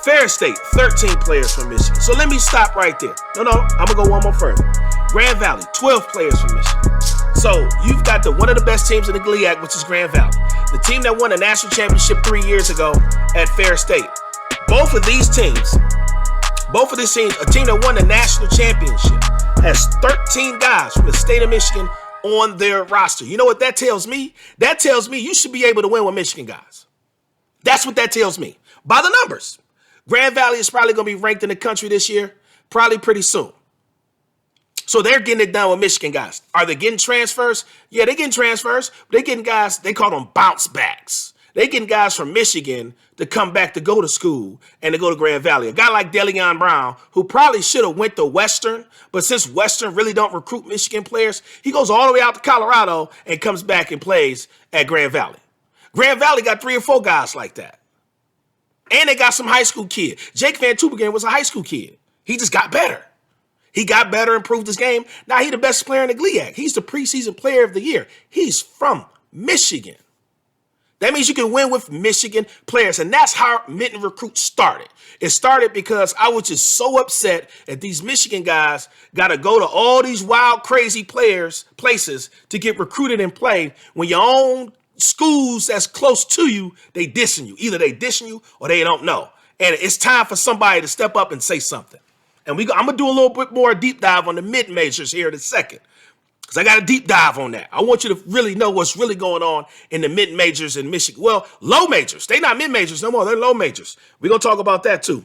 Ferris State, 13 players from Michigan. So let me stop right there. No, I'm going to go one more further. Grand Valley, 12 players from Michigan. So you've got one of the best teams in the GLIAC, which is Grand Valley. The team that won the national championship 3 years ago at Ferris State. Both of these teams, a team that won the national championship has 13 guys from the state of Michigan on their roster. You know what that tells me? That tells me you should be able to win with Michigan guys. That's what that tells me. By the numbers. Grand Valley is probably going to be ranked in the country this year, probably pretty soon. So they're getting it done with Michigan guys. Are they getting transfers? Yeah, they're getting transfers. They're getting guys, they call them bounce backs. They're getting guys from Michigan to come back to go to school and to go to Grand Valley. A guy like Delion Brown, who probably should have went to Western, but since Western really don't recruit Michigan players, he goes all the way out to Colorado and comes back and plays at Grand Valley. Grand Valley got 3 or 4 guys like that. And they got some high school kid. Jake Van Tubingen was a high school kid. He just got better. He got better, improved his game. Now he's the best player in the GLIAC. He's the preseason player of the year. He's from Michigan. That means you can win with Michigan players. And that's how Minton Recruit started. It started because I was just so upset that these Michigan guys got to go to all these wild, crazy places to get recruited and play when your own schools that's close to you, they dissing you. Either they dissing you or they don't know. And it's time for somebody to step up and say something. And I'm going to do a little bit more deep dive on the mid-majors here in a second. Because I got a deep dive on that. I want you to really know what's really going on in the mid-majors in Michigan. Well, low majors. They're not mid-majors no more. They're low majors. We're going to talk about that too.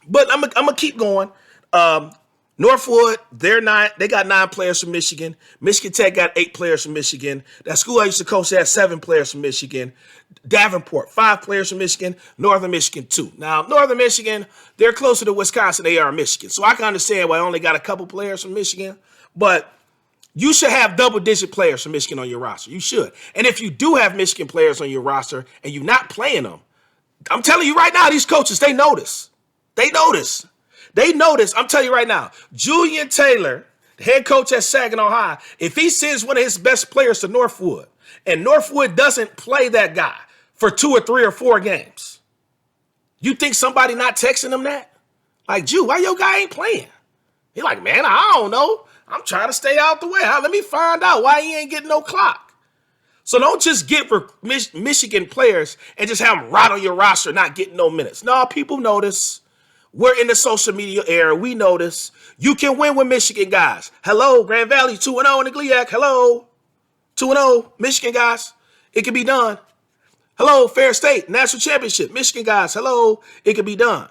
But I'm going to keep going. Northwood, they got 9 players from Michigan. Michigan Tech got 8 players from Michigan. That school I used to coach had 7 players from Michigan. Davenport, 5 players from Michigan. Northern Michigan, 2. Now, Northern Michigan, they're closer to Wisconsin than they are Michigan. So I can understand why I only got a couple players from Michigan. But you should have double-digit players from Michigan on your roster. You should. And if you do have Michigan players on your roster and you're not playing them, I'm telling you right now, these coaches, they notice. They notice. I'm telling you right now, Julian Taylor, the head coach at Saginaw High, if he sends one of his best players to Northwood and Northwood doesn't play that guy for 2 or 3 or 4 games, you think somebody not texting him that? Like, Ju, why your guy ain't playing? He like, man, I don't know. I'm trying to stay out the way. Let me find out why he ain't getting no clock. So don't just get Michigan players and just have them right on your roster not getting no minutes. No, people notice. We're in the social media era. We notice. You can win with Michigan guys. Hello, Grand Valley, 2-0 in the GLIAC. Hello, 2-0, Michigan guys. It can be done. Hello, Fair State, National Championship. Michigan guys, hello, it can be done.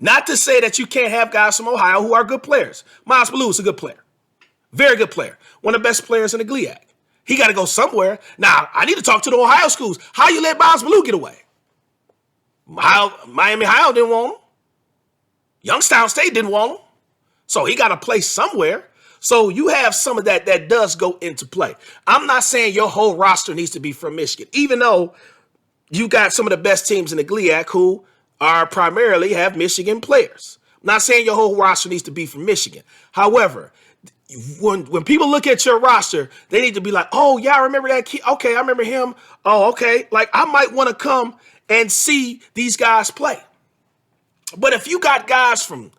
Not to say that you can't have guys from Ohio who are good players. Miles Ballou is a good player. Very good player. One of the best players in the GLIAC. He got to go somewhere. Now, I need to talk to the Ohio schools. How you let Miles Ballou get away? Miami Ohio didn't want him. Youngstown State didn't want him. So he got to play somewhere. So you have some of that does go into play. I'm not saying your whole roster needs to be from Michigan, even though you got some of the best teams in the GLIAC who are primarily have Michigan players. I'm not saying your whole roster needs to be from Michigan. However, when people look at your roster, they need to be like, oh, yeah, I remember that kid. Okay, I remember him. Oh, okay. Like, I might want to come and see these guys play. But if you got guys from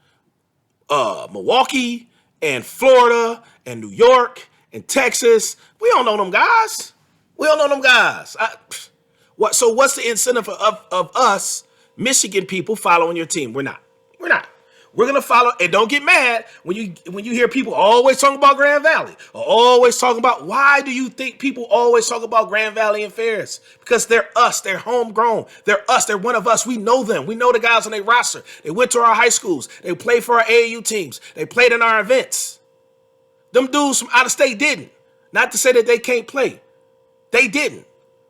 Milwaukee and Florida and New York and Texas, we don't know them guys. So what's the incentive of us Michigan people following your team? We're not. We're going to follow, and don't get mad when you hear people always talking about Grand Valley, or always talking about, why do you think people always talk about Grand Valley and Ferris? Because they're us, they're homegrown, they're us, they're one of us, we know them, we know the guys on their roster, they went to our high schools, they played for our AAU teams, they played in our events. Them dudes from out of state didn't. Not to say that they can't play. They didn't.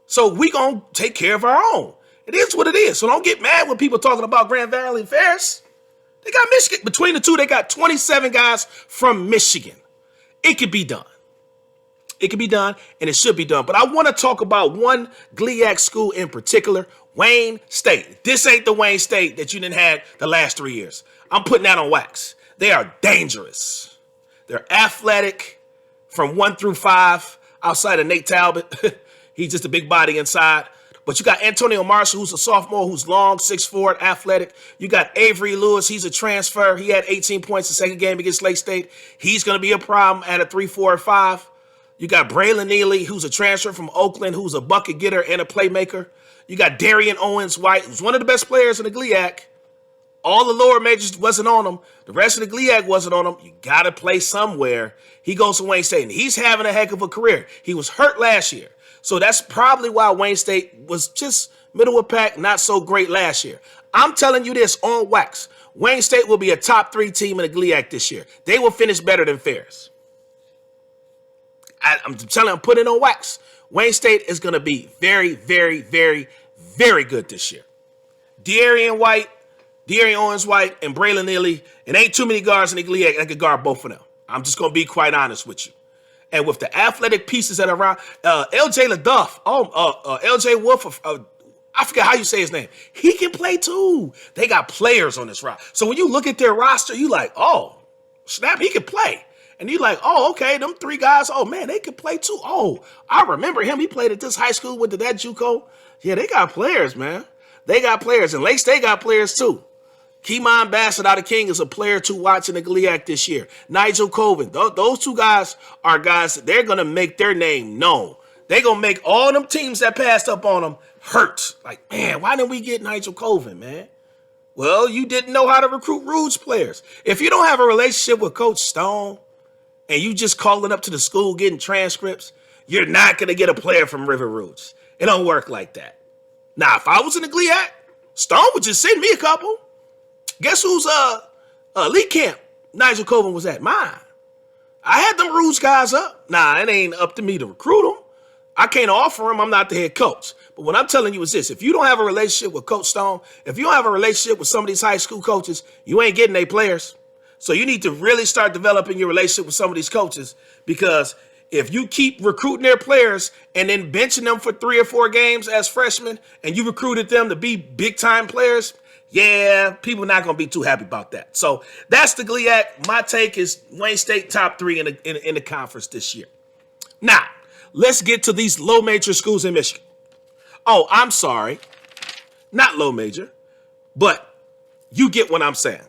So we going to take care of our own. It is what it is. So don't get mad when people talking about Grand Valley and Ferris. They got Michigan. Between the two, they got 27 guys from Michigan. It could be done. It can be done, and it should be done. But I want to talk about one GLIAC school in particular, Wayne State. This ain't the Wayne State that you didn't have the last 3 years. I'm putting that on wax. They are dangerous. They're athletic from 1 through 5 outside of Nate Talbot. He's just a big body inside. But you got Antonio Marshall, who's a sophomore, who's long, 6'4", athletic. You got Avery Lewis. He's a transfer. He had 18 points the second game against Lake State. He's going to be a problem at a 3, 4, or 5. You got Braylon Neely, who's a transfer from Oakland, who's a bucket getter and a playmaker. You got Darian Owens-White, who's one of the best players in the GLIAC. All the lower majors wasn't on him. The rest of the GLIAC wasn't on him. You got to play somewhere. He goes to Wayne State, and he's having a heck of a career. He was hurt last year. So that's probably why Wayne State was just middle of the pack, not so great last year. I'm telling you this on wax. Wayne State will be a top 3 team in the GLIAC this year. They will finish better than Ferris. I'm telling you, I'm putting it on wax. Wayne State is going to be very, very, very, very good this year. Darian Owens-White, and Braylon Neely. It ain't too many guards in the GLIAC that could guard both of them. I'm just going to be quite honest with you. And with the athletic pieces that are around, LJ LaDuff, LJ Wolf, I forget how you say his name. He can play too. They got players on this roster. So when you look at their roster, you like, oh, snap, he can play. And you like, oh, okay, them 3 guys, oh, man, they can play too. Oh, I remember him. He played at this high school, went to that JUCO. Yeah, they got players, man. They got players. And Lake State got players too. Keymon Bassett out of King is a player to watch in the GLIAC this year. Nigel Colvin, those 2 guys are guys that they're going to make their name known. They're going to make all them teams that passed up on them hurt. Like, man, why didn't we get Nigel Colvin, man? Well, you didn't know how to recruit Rouge players. If you don't have a relationship with Coach Stone and you just calling up to the school getting transcripts, you're not going to get a player from River Rouge. It don't work like that. Now, if I was in the GLIAC, Stone would just send me a couple. Guess who's elite camp Nigel Colvin was at? Mine. I had them Rouge guys up. Nah, it ain't up to me to recruit them. I can't offer them. I'm not the head coach. But what I'm telling you is this. If you don't have a relationship with Coach Stone, if you don't have a relationship with some of these high school coaches, you ain't getting their players. So you need to really start developing your relationship with some of these coaches, because if you keep recruiting their players and then benching them for 3 or 4 games as freshmen and you recruited them to be big-time players, yeah, people are not going to be too happy about that. So that's the GLIAC. My take is Wayne State top 3 in the conference this year. Now, let's get to these low major schools in Michigan. Oh, I'm sorry. Not low major, but you get what I'm saying.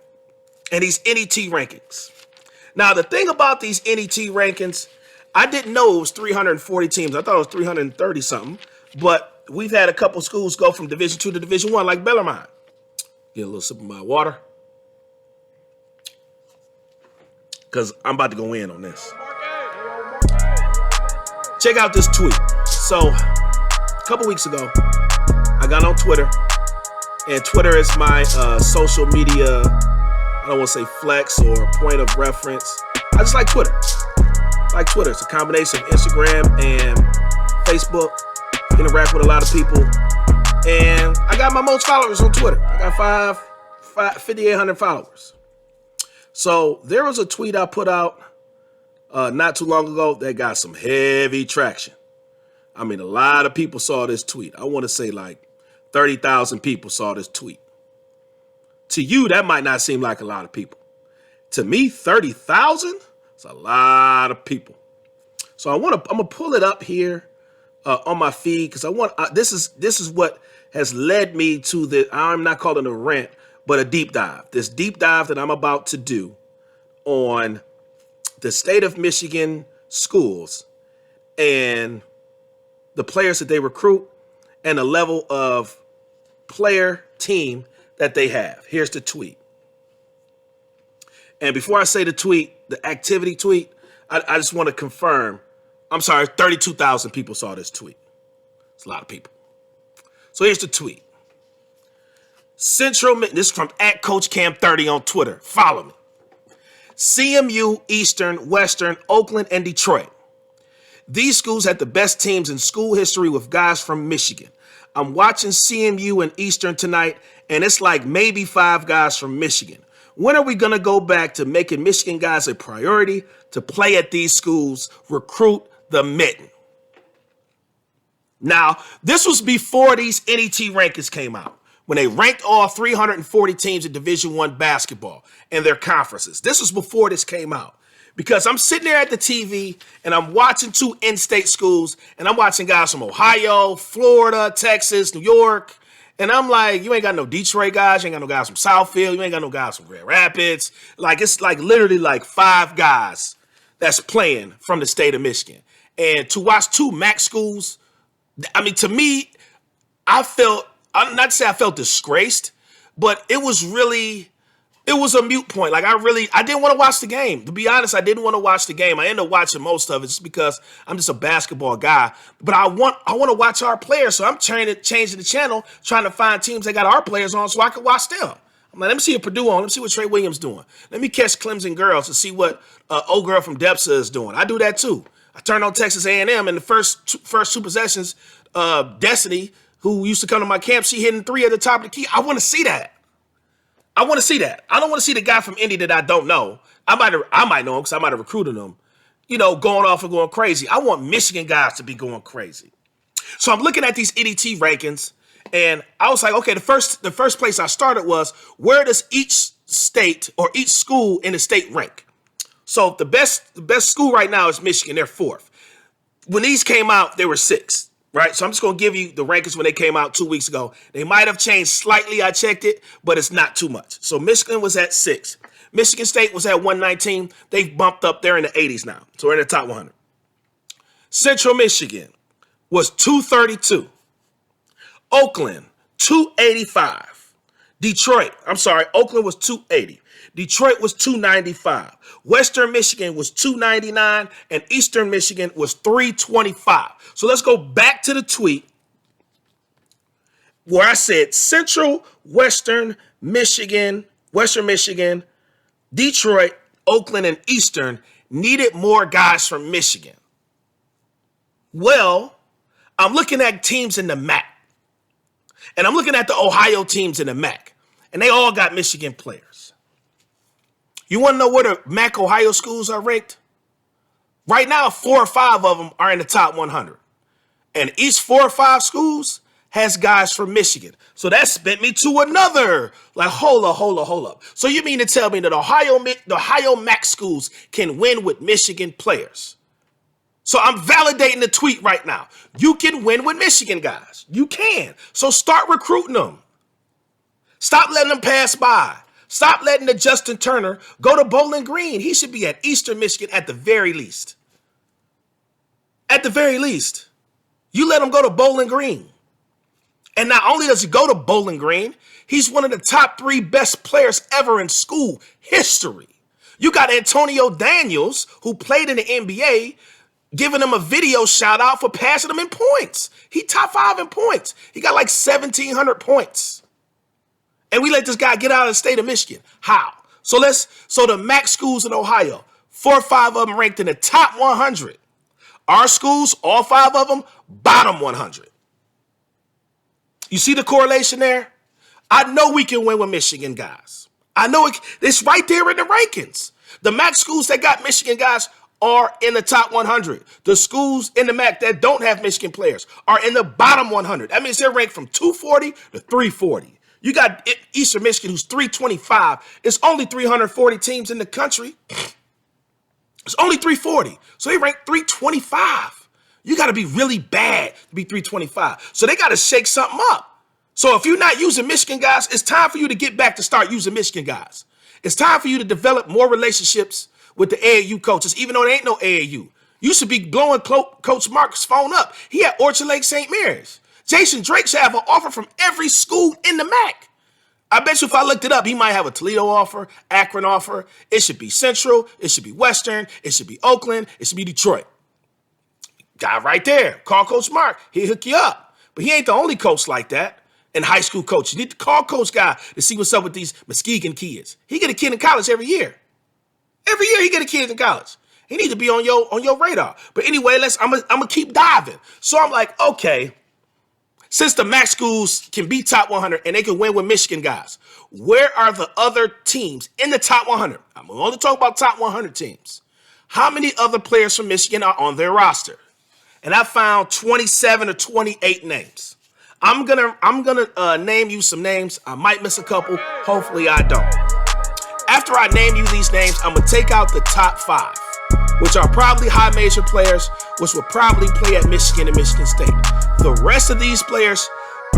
And these NET rankings. Now, the thing about these NET rankings, I didn't know it was 340 teams. I thought it was 330 something. But we've had a couple schools go from Division II to Division I, like Bellarmine. Get a little sip of my water, because I'm about to go in on this. Check out this tweet. So, a couple weeks ago, I got on Twitter, and Twitter is my social media, I don't want to say flex or point of reference. I just like Twitter. It's a combination of Instagram and Facebook. Interact with a lot of people. And I got my most followers on Twitter. I got 5,800 followers. So there was a tweet I put out not too long ago that got some heavy traction. I mean, a lot of people saw this tweet. I want to say like 30,000 people saw this tweet. To you, that might not seem like a lot of people. To me, 30,000 is a lot of people. So I'm gonna pull it up here on my feed, because this is what has led me to I'm not calling it a rant, but a deep dive. This deep dive that I'm about to do on the state of Michigan schools and the players that they recruit and the level of player team that they have. Here's the tweet. And before I say the tweet, the activity tweet, I just want to confirm. I'm sorry, 32,000 people saw this tweet. It's a lot of people. So here's the tweet. This is from @CoachCam30 on Twitter. Follow me. CMU, Eastern, Western, Oakland, and Detroit. These schools had the best teams in school history with guys from Michigan. I'm watching CMU and Eastern tonight, and it's like maybe 5 guys from Michigan. When are we going to go back to making Michigan guys a priority to play at these schools, recruit, the mitten. Now, this was before these NET rankings came out, when they ranked all 340 teams in Division I basketball in their conferences. This was before this came out. Because I'm sitting there at the TV and I'm watching two in-state schools, and I'm watching guys from Ohio, Florida, Texas, New York. And I'm like, you ain't got no Detroit guys, you ain't got no guys from Southfield, you ain't got no guys from Grand Rapids. Like, it's like literally like 5 guys that's playing from the state of Michigan. And to watch two MAC schools, I mean, to me, I'm not to say I felt disgraced, but it was a moot point. Like, I didn't want to watch the game. To be honest, I didn't want to watch the game. I ended up watching most of it just because I'm just a basketball guy. But I want to watch our players, so I'm changing the channel, trying to find teams that got our players on so I can watch them. I'm like, let me see what Purdue on. Let me see what Trey Williams doing. Let me catch Clemson girls to see what old girl from Depsa is doing. I do that too. I turned on Texas A&M, and the first two possessions, Destiny, who used to come to my camp, she hitting 3 at the top of the key. I want to see that. I want to see that. I don't want to see the guy from Indy that I don't know. I might know him because I might have recruited him, going off and going crazy. I want Michigan guys to be going crazy. So I'm looking at these NET rankings, and I was like, okay, the first place I started was, where does each state or each school in the state rank? So the best school right now is Michigan. They're 4th. When these came out, they were 6th. Right, so I'm just going to give you the rankings when they came out 2 weeks ago. They might have changed slightly. I checked it, but it's not too much. So Michigan was at 6. Michigan State was at 119. They've bumped up. They're in the 80s now. So we're in the top 100. Central Michigan was 232. Oakland, 285. Oakland was 280. Detroit was 295. Western Michigan was 299, and Eastern Michigan was 325. So let's go back to the tweet where I said Central, Western Michigan, Detroit, Oakland, and Eastern needed more guys from Michigan. Well, I'm looking at teams in the MAC, and I'm looking at the Ohio teams in the MAC, and they all got Michigan players. You want to know where the MAC Ohio schools are ranked? Right now, 4 or 5 of them are in the top 100. And each 4 or 5 schools has guys from Michigan. So that spent me to another. Like, hold up. So you mean to tell me that the Ohio MAC schools can win with Michigan players? So I'm validating the tweet right now. You can win with Michigan guys. You can. So start recruiting them. Stop letting them pass by. Stop letting the Justin Turner go to Bowling Green. He should be at Eastern Michigan at the very least. At the very least. You let him go to Bowling Green. And not only does he go to Bowling Green, he's one of the top 3 best players ever in school history. You got Antonio Daniels, who played in the NBA, giving him a video shout out for passing him in points. He top 5 in points. He got like 1,700 points. And we let this guy get out of the state of Michigan. How? So the MAC schools in Ohio, 4 or 5 of them ranked in the top 100. Our schools, all 5 of them, bottom 100. You see the correlation there? I know we can win with Michigan guys. I know it's right there in the rankings. The MAC schools that got Michigan guys are in the top 100. The schools in the MAC that don't have Michigan players are in the bottom 100. That means they're ranked from 240 to 340. You got Eastern Michigan, who's 325. It's only 340 teams in the country. It's only 340. So they rank 325. You got to be really bad to be 325. So they got to shake something up. So if you're not using Michigan guys, it's time for you to get back to start using Michigan guys. It's time for you to develop more relationships with the AAU coaches, even though there ain't no AAU. You should be blowing Coach Mark's phone up. He at Orchard Lake St. Mary's. Jason Drake should have an offer from every school in the MAC. I bet you if I looked it up, he might have a Toledo offer, Akron offer. It should be Central. It should be Western. It should be Oakland. It should be Detroit. Guy right there. Call Coach Mark. He'll hook you up. But he ain't the only coach like that in high school coach. You need to call Coach Guy to see what's up with these Muskegon kids. He get a kid in college every year. Every year he get a kid in college. He needs to be on your radar. But anyway, I'm gonna keep diving. So I'm like, okay, since the MAC schools can be top 100 and they can win with Michigan guys, where are the other teams in the top 100? I'm only talking about top 100 teams. How many other players from Michigan are on their roster? And I found 27 or 28 names. I'm gonna name you some names. I might miss a couple. Hopefully I don't. After I name you these names, I'm gonna take out the top 5, which are probably high major players, which will probably play at Michigan and Michigan State. The rest of these players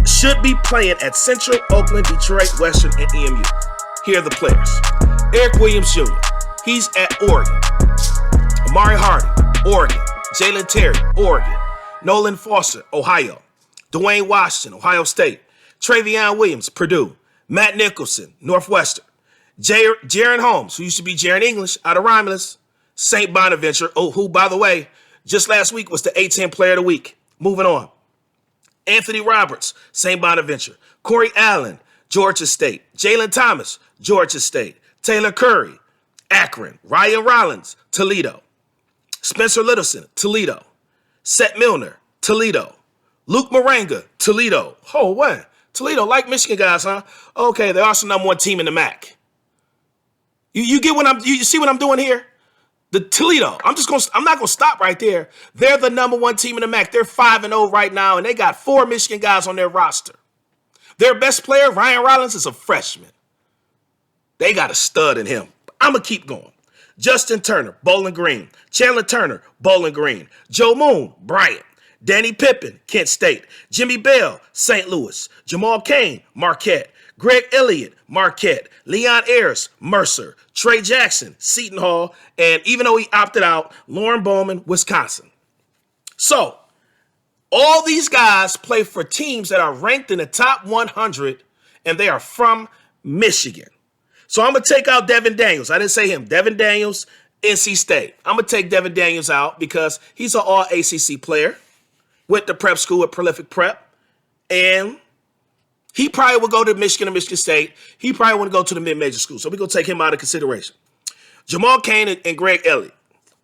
should be playing at Central, Oakland, Detroit, Western, and EMU. Here are the players. Eric Williams Jr., he's at Oregon. Amari Harden, Oregon. Jalen Terry, Oregon. Nolan Foster, Ohio. Dwayne Washington, Ohio State. Travion Williams, Purdue. Matt Nicholson, Northwestern. Jaron Holmes, who used to be Jaron English, out of Romulus. St. Bonaventure, who, by the way, just last week was the A-10 Player of the Week. Moving on. Anthony Roberts, St. Bonaventure. Corey Allen, Georgia State. Jalen Thomas, Georgia State. Taylor Curry, Akron. Ryan Rollins, Toledo. Spencer Littleson, Toledo. Seth Milner, Toledo. Luke Moringa, Toledo. Oh, what? Toledo, like Michigan guys, huh? Okay, they're also number 1 team in the MAC. You get what you see what I'm doing here? The Toledo. I'm not gonna stop right there. They're the number 1 team in the MAC. They're 5-0 right now, and they got 4 Michigan guys on their roster. Their best player, Ryan Rollins, is a freshman. They got a stud in him. I'm gonna keep going. Justin Turner, Bowling Green. Chandler Turner, Bowling Green. Joe Moon, Bryant. Danny Pippen, Kent State. Jimmy Bell, St. Louis. Jamal Cain, Marquette. Greg Elliott, Marquette. Leon Ayers, Mercer. Trey Jackson, Seton Hall. And even though he opted out, Lauren Bowman, Wisconsin. So, all these guys play for teams that are ranked in the top 100, and they are from Michigan. So I'm going to take out Devin Daniels. I didn't say him. Devin Daniels, NC State. I'm going to take Devin Daniels out because he's an all-ACC player. Went to prep school at Prolific Prep. And he probably would go to Michigan or Michigan State. He probably wouldn't go to the mid-major school. So we're going to take him out of consideration. Jamal Cain and Greg Elliott.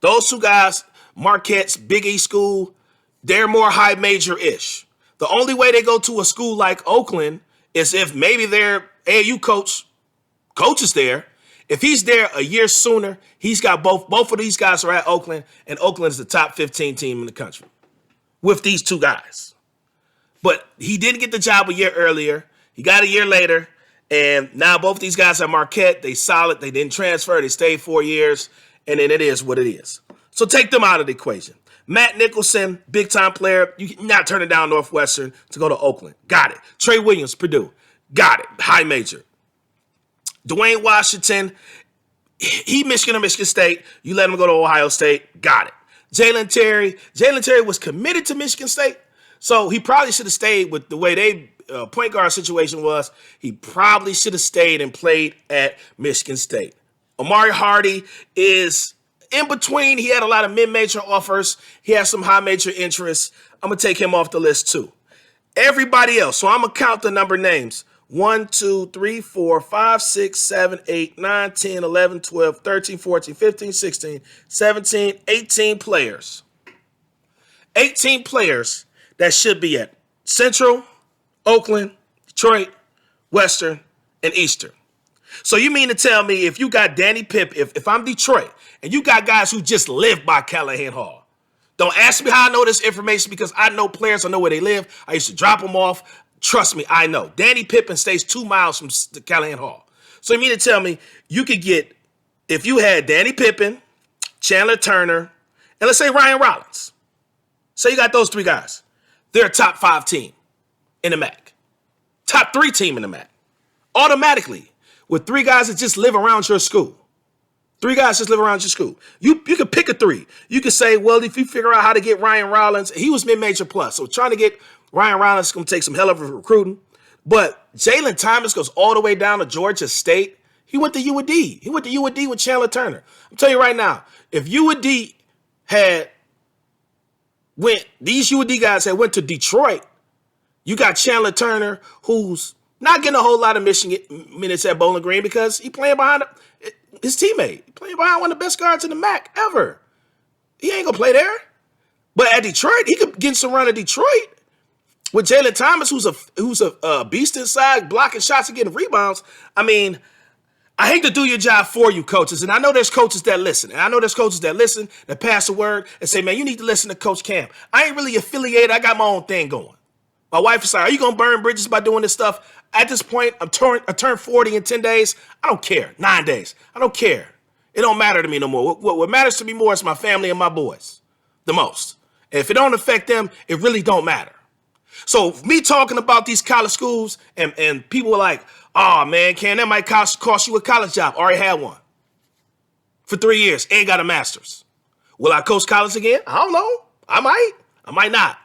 Those 2 guys, Marquette's Big East school, they're more high major-ish. The only way they go to a school like Oakland is if maybe their AAU coach is there. If he's there a year sooner, he's got both of these guys are at Oakland, and Oakland is the top 15 team in the country with these 2 guys. But he didn't get the job a year earlier. He got a year later, and now both these guys are Marquette. They solid. They didn't transfer. They stayed 4 years, and then it is what it is. So take them out of the equation. Matt Nicholson, big-time player. You cannot turn it down Northwestern to go to Oakland. Got it. Trey Williams, Purdue. Got it. High major. Dwayne Washington, he Michigan or Michigan State. You let him go to Ohio State. Got it. Jalen Terry was committed to Michigan State, so he probably should have stayed with the way they point guard situation was. He probably should have stayed and played at Michigan State. Amari Hardy is in between. He had a lot of mid-major offers. He has some high-major interests. I'm going to take him off the list too. Everybody else, so I'm going to count the number names. 1, 2, 3, 4, 5, 6, 7, 8, 9, 10, 11, 12, 13, 14, 15, 16, 17, 18 players. 18 players that should be at Central, Oakland, Detroit, Western, and Eastern. So you mean to tell me if you got Danny Pipp, if I'm Detroit, and you got guys who just live by Callahan Hall, don't ask me how I know this information because I know players, I know where they live. I used to drop them off. Trust me, I know. Danny Pippen stays 2 miles from the Callahan Hall. So you mean to tell me you could get, if you had Danny Pippen, Chandler Turner, and let's say Ryan Rollins. Say you got those 3 guys. They're a top 5 team in the MAC. Top 3 team in the MAC. Automatically, with 3 guys that just live around your school. 3 guys just live around your school. You could pick a 3. You could say, well, if you figure out how to get Ryan Rollins, he was mid-major plus. So trying to get Ryan Rollins is going to take some hell of a recruiting. But Jalen Thomas goes all the way down to Georgia State. He went to UAD. He went to UAD with Chandler Turner. I'm telling you right now, if UAD these UAD guys had went to Detroit, you got Chandler Turner, who's not getting a whole lot of Michigan minutes at Bowling Green because he playing behind his teammate. He playing behind one of the best guards in the MAC ever. He ain't going to play there. But at Detroit, he could get some run at Detroit. With Jalen Thomas, who's a beast inside, blocking shots and getting rebounds. I mean, I hate to do your job for you, coaches, and I know there's coaches that listen, that pass the word and say, man, you need to listen to Coach Cam. I ain't really affiliated. I got my own thing going. My wife is like, are you going to burn bridges by doing this stuff? At this point, I turned 40 in 10 days. I don't care. 9 days. I don't care. It don't matter to me no more. What matters to me more is my family and my boys the most. And if it don't affect them, it really don't matter. So me talking about these college schools and people were like, oh, man, Cam, that might cost you a college job. Already had one for 3 years. Ain't got a master's. Will I coach college again? I don't know. I might. I might not.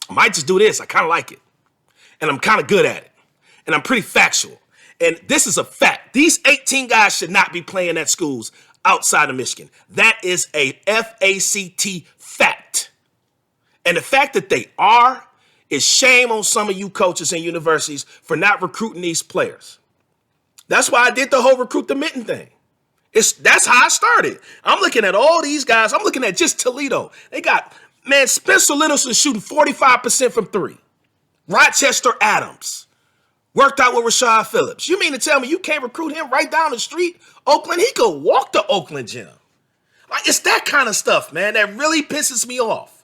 I might just do this. I kind of like it. And I'm kind of good at it. And I'm pretty factual. And this is a fact. These 18 guys should not be playing at schools outside of Michigan. That is a FACT fact. And the fact that they are is shame on some of you coaches and universities for not recruiting these players. That's why I did the whole recruit the mitten thing. That's how I started. I'm looking at all these guys. I'm looking at just Toledo. They got, man, Spencer Littleson shooting 45% from three. Rochester Adams worked out with Rashad Phillips. You mean to tell me you can't recruit him right down the street? Oakland, he could walk to Oakland gym. Like, it's that kind of stuff, man, that really pisses me off.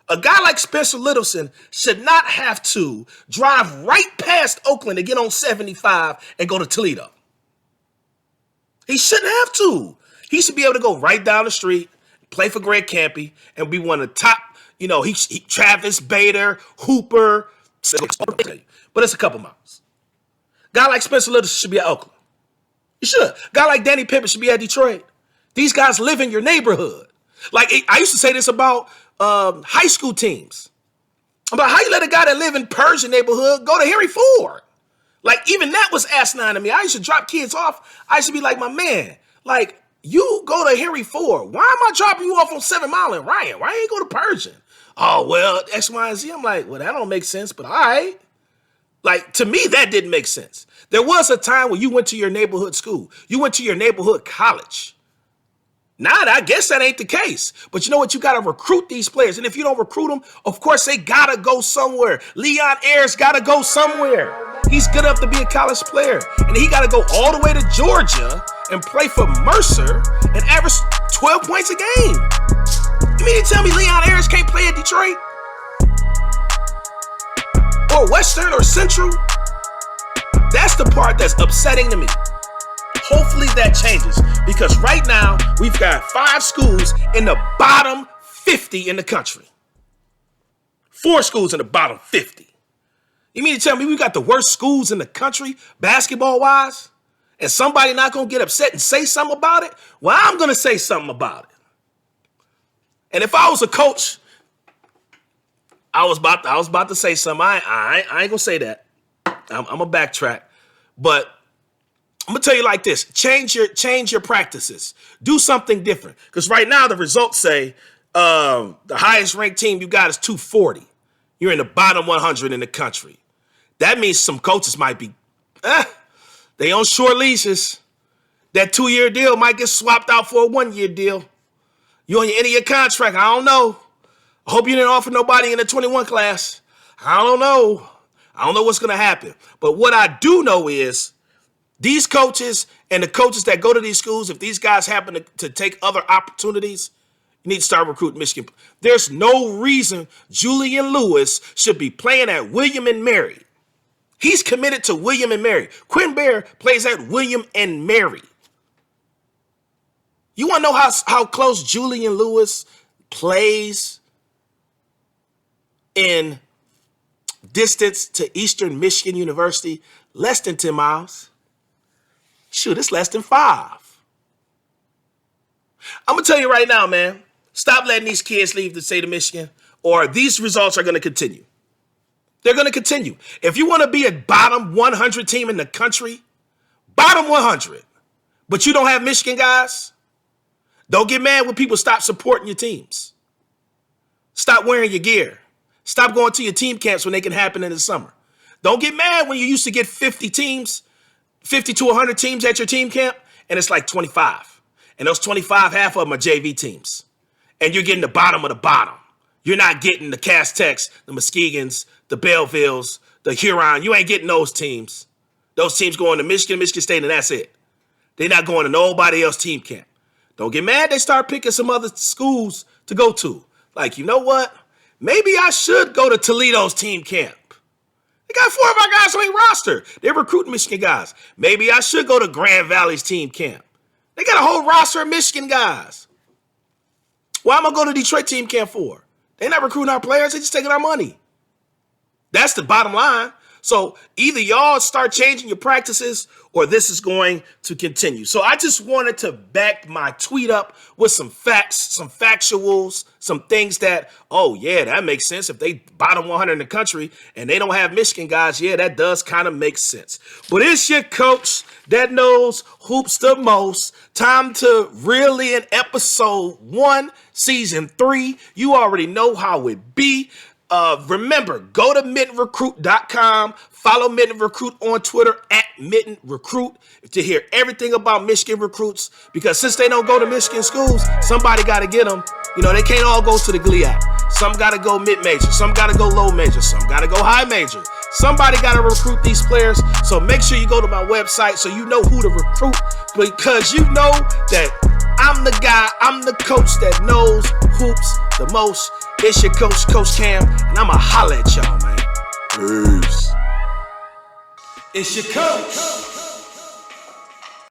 A guy like Spencer Littleson should not have to drive right past Oakland to get on 75 and go to Toledo. He shouldn't have to. He should be able to go right down the street, play for Greg Campy, and be one of the top, he Travis Bader, Hooper, but it's a couple miles. Guy like Spencer Littleson should be at Oakland. He should. Guy like Danny Pippen should be at Detroit. These guys live in your neighborhood. Like, I used to say this about high school teams. About how you let a guy that live in Persian neighborhood go to Henry Ford. Like, even that was asinine to me. I used to drop kids off. I used to be like, my man, like, you go to Henry Ford. Why am I dropping you off on 7 Mile and Ryan? Why ain't you go to Persian? Oh, well, X, Y, and Z. I'm like, well, that don't make sense, but all right. Like, to me, that didn't make sense. There was a time when you went to your neighborhood school. You went to your neighborhood college. Now, I guess that ain't the case. But you know what? You got to recruit these players. And if you don't recruit them, of course, they got to go somewhere. Leon Ayers got to go somewhere. He's good enough to be a college player. And he got to go all the way to Georgia and play for Mercer and average 12 points a game. You mean to tell me Leon Ayers can't play at Detroit? Or Western or Central? That's the part that's upsetting to me. Hopefully that changes, because right now we've got 5 schools in the bottom 50 in the country. 4 schools in the bottom 50. You mean to tell me we got the worst schools in the country, basketball-wise, and somebody not going to get upset and say something about it? Well, I'm going to say something about it. And if I was a coach, I was about to say something. I ain't going to say that. I'm going to backtrack. But I'm going to tell you like this. Change your practices. Do something different. Because right now the results say the highest ranked team you got is 240. You're in the bottom 100 in the country. That means some coaches might be, they on short leashes. That 2-year deal might get swapped out for a 1-year deal. You on your end of your contract. I don't know. I hope you didn't offer nobody in the 21 class. I don't know. I don't know what's going to happen. But what I do know is these coaches and the coaches that go to these schools, if these guys happen to take other opportunities, you need to start recruiting Michigan. There's no reason Julian Lewis should be playing at William and Mary. He's committed to William and Mary. Quinn Bear plays at William and Mary. You want to know how close Julian Lewis plays in distance to Eastern Michigan University? Less than 10 miles. Shoot, it's less than 5. I'm going to tell you right now, man, stop letting these kids leave the state of Michigan, or these results are going to continue. They're going to continue. If you want to be a bottom 100 team in the country, bottom 100, but you don't have Michigan guys, don't get mad when people stop supporting your teams. Stop wearing your gear. Stop going to your team camps when they can happen in the summer. Don't get mad when you used to get 50 teams, 50 to 100 teams at your team camp, and it's like 25. And those 25, half of them are JV teams. And you're getting the bottom of the bottom. You're not getting the Castex, the Muskegans, the Bellevilles, the Huron. You ain't getting those teams. Those teams going to Michigan, Michigan State, and that's it. They're not going to nobody else's team camp. Don't get mad they start picking some other schools to go to. Like, you know what? Maybe I should go to Toledo's team camp. They got 4 of our guys on their roster. They're recruiting Michigan guys. Maybe I should go to Grand Valley's team camp. They got a whole roster of Michigan guys. Why am I going to Detroit team camp for? They're not recruiting our players. They're just taking our money. That's the bottom line. So either y'all start changing your practices or this is going to continue. So I just wanted to back my tweet up with some facts, some factuals, some things that, oh, yeah, that makes sense. If they bottom 100 in the country and they don't have Michigan guys, yeah, that does kind of make sense. But it's your coach that knows hoops the most. Time to really in episode 1, season 3. You already know how it be. Remember, go to MittenRecruit.com. Follow Mitten Recruit on Twitter at Mitten Recruit to hear everything about Michigan recruits. Because since they don't go to Michigan schools, somebody got to get them. You know, they can't all go to the GLIAC. Some got to go mid-major. Some got to go low major. Some got to go high major. Somebody got to recruit these players. So make sure you go to my website so you know who to recruit. Because you know that I'm the guy, I'm the coach that knows hoops the most. It's your coach, Coach Cam, and I'ma holla at y'all, man. Peace. It's your coach.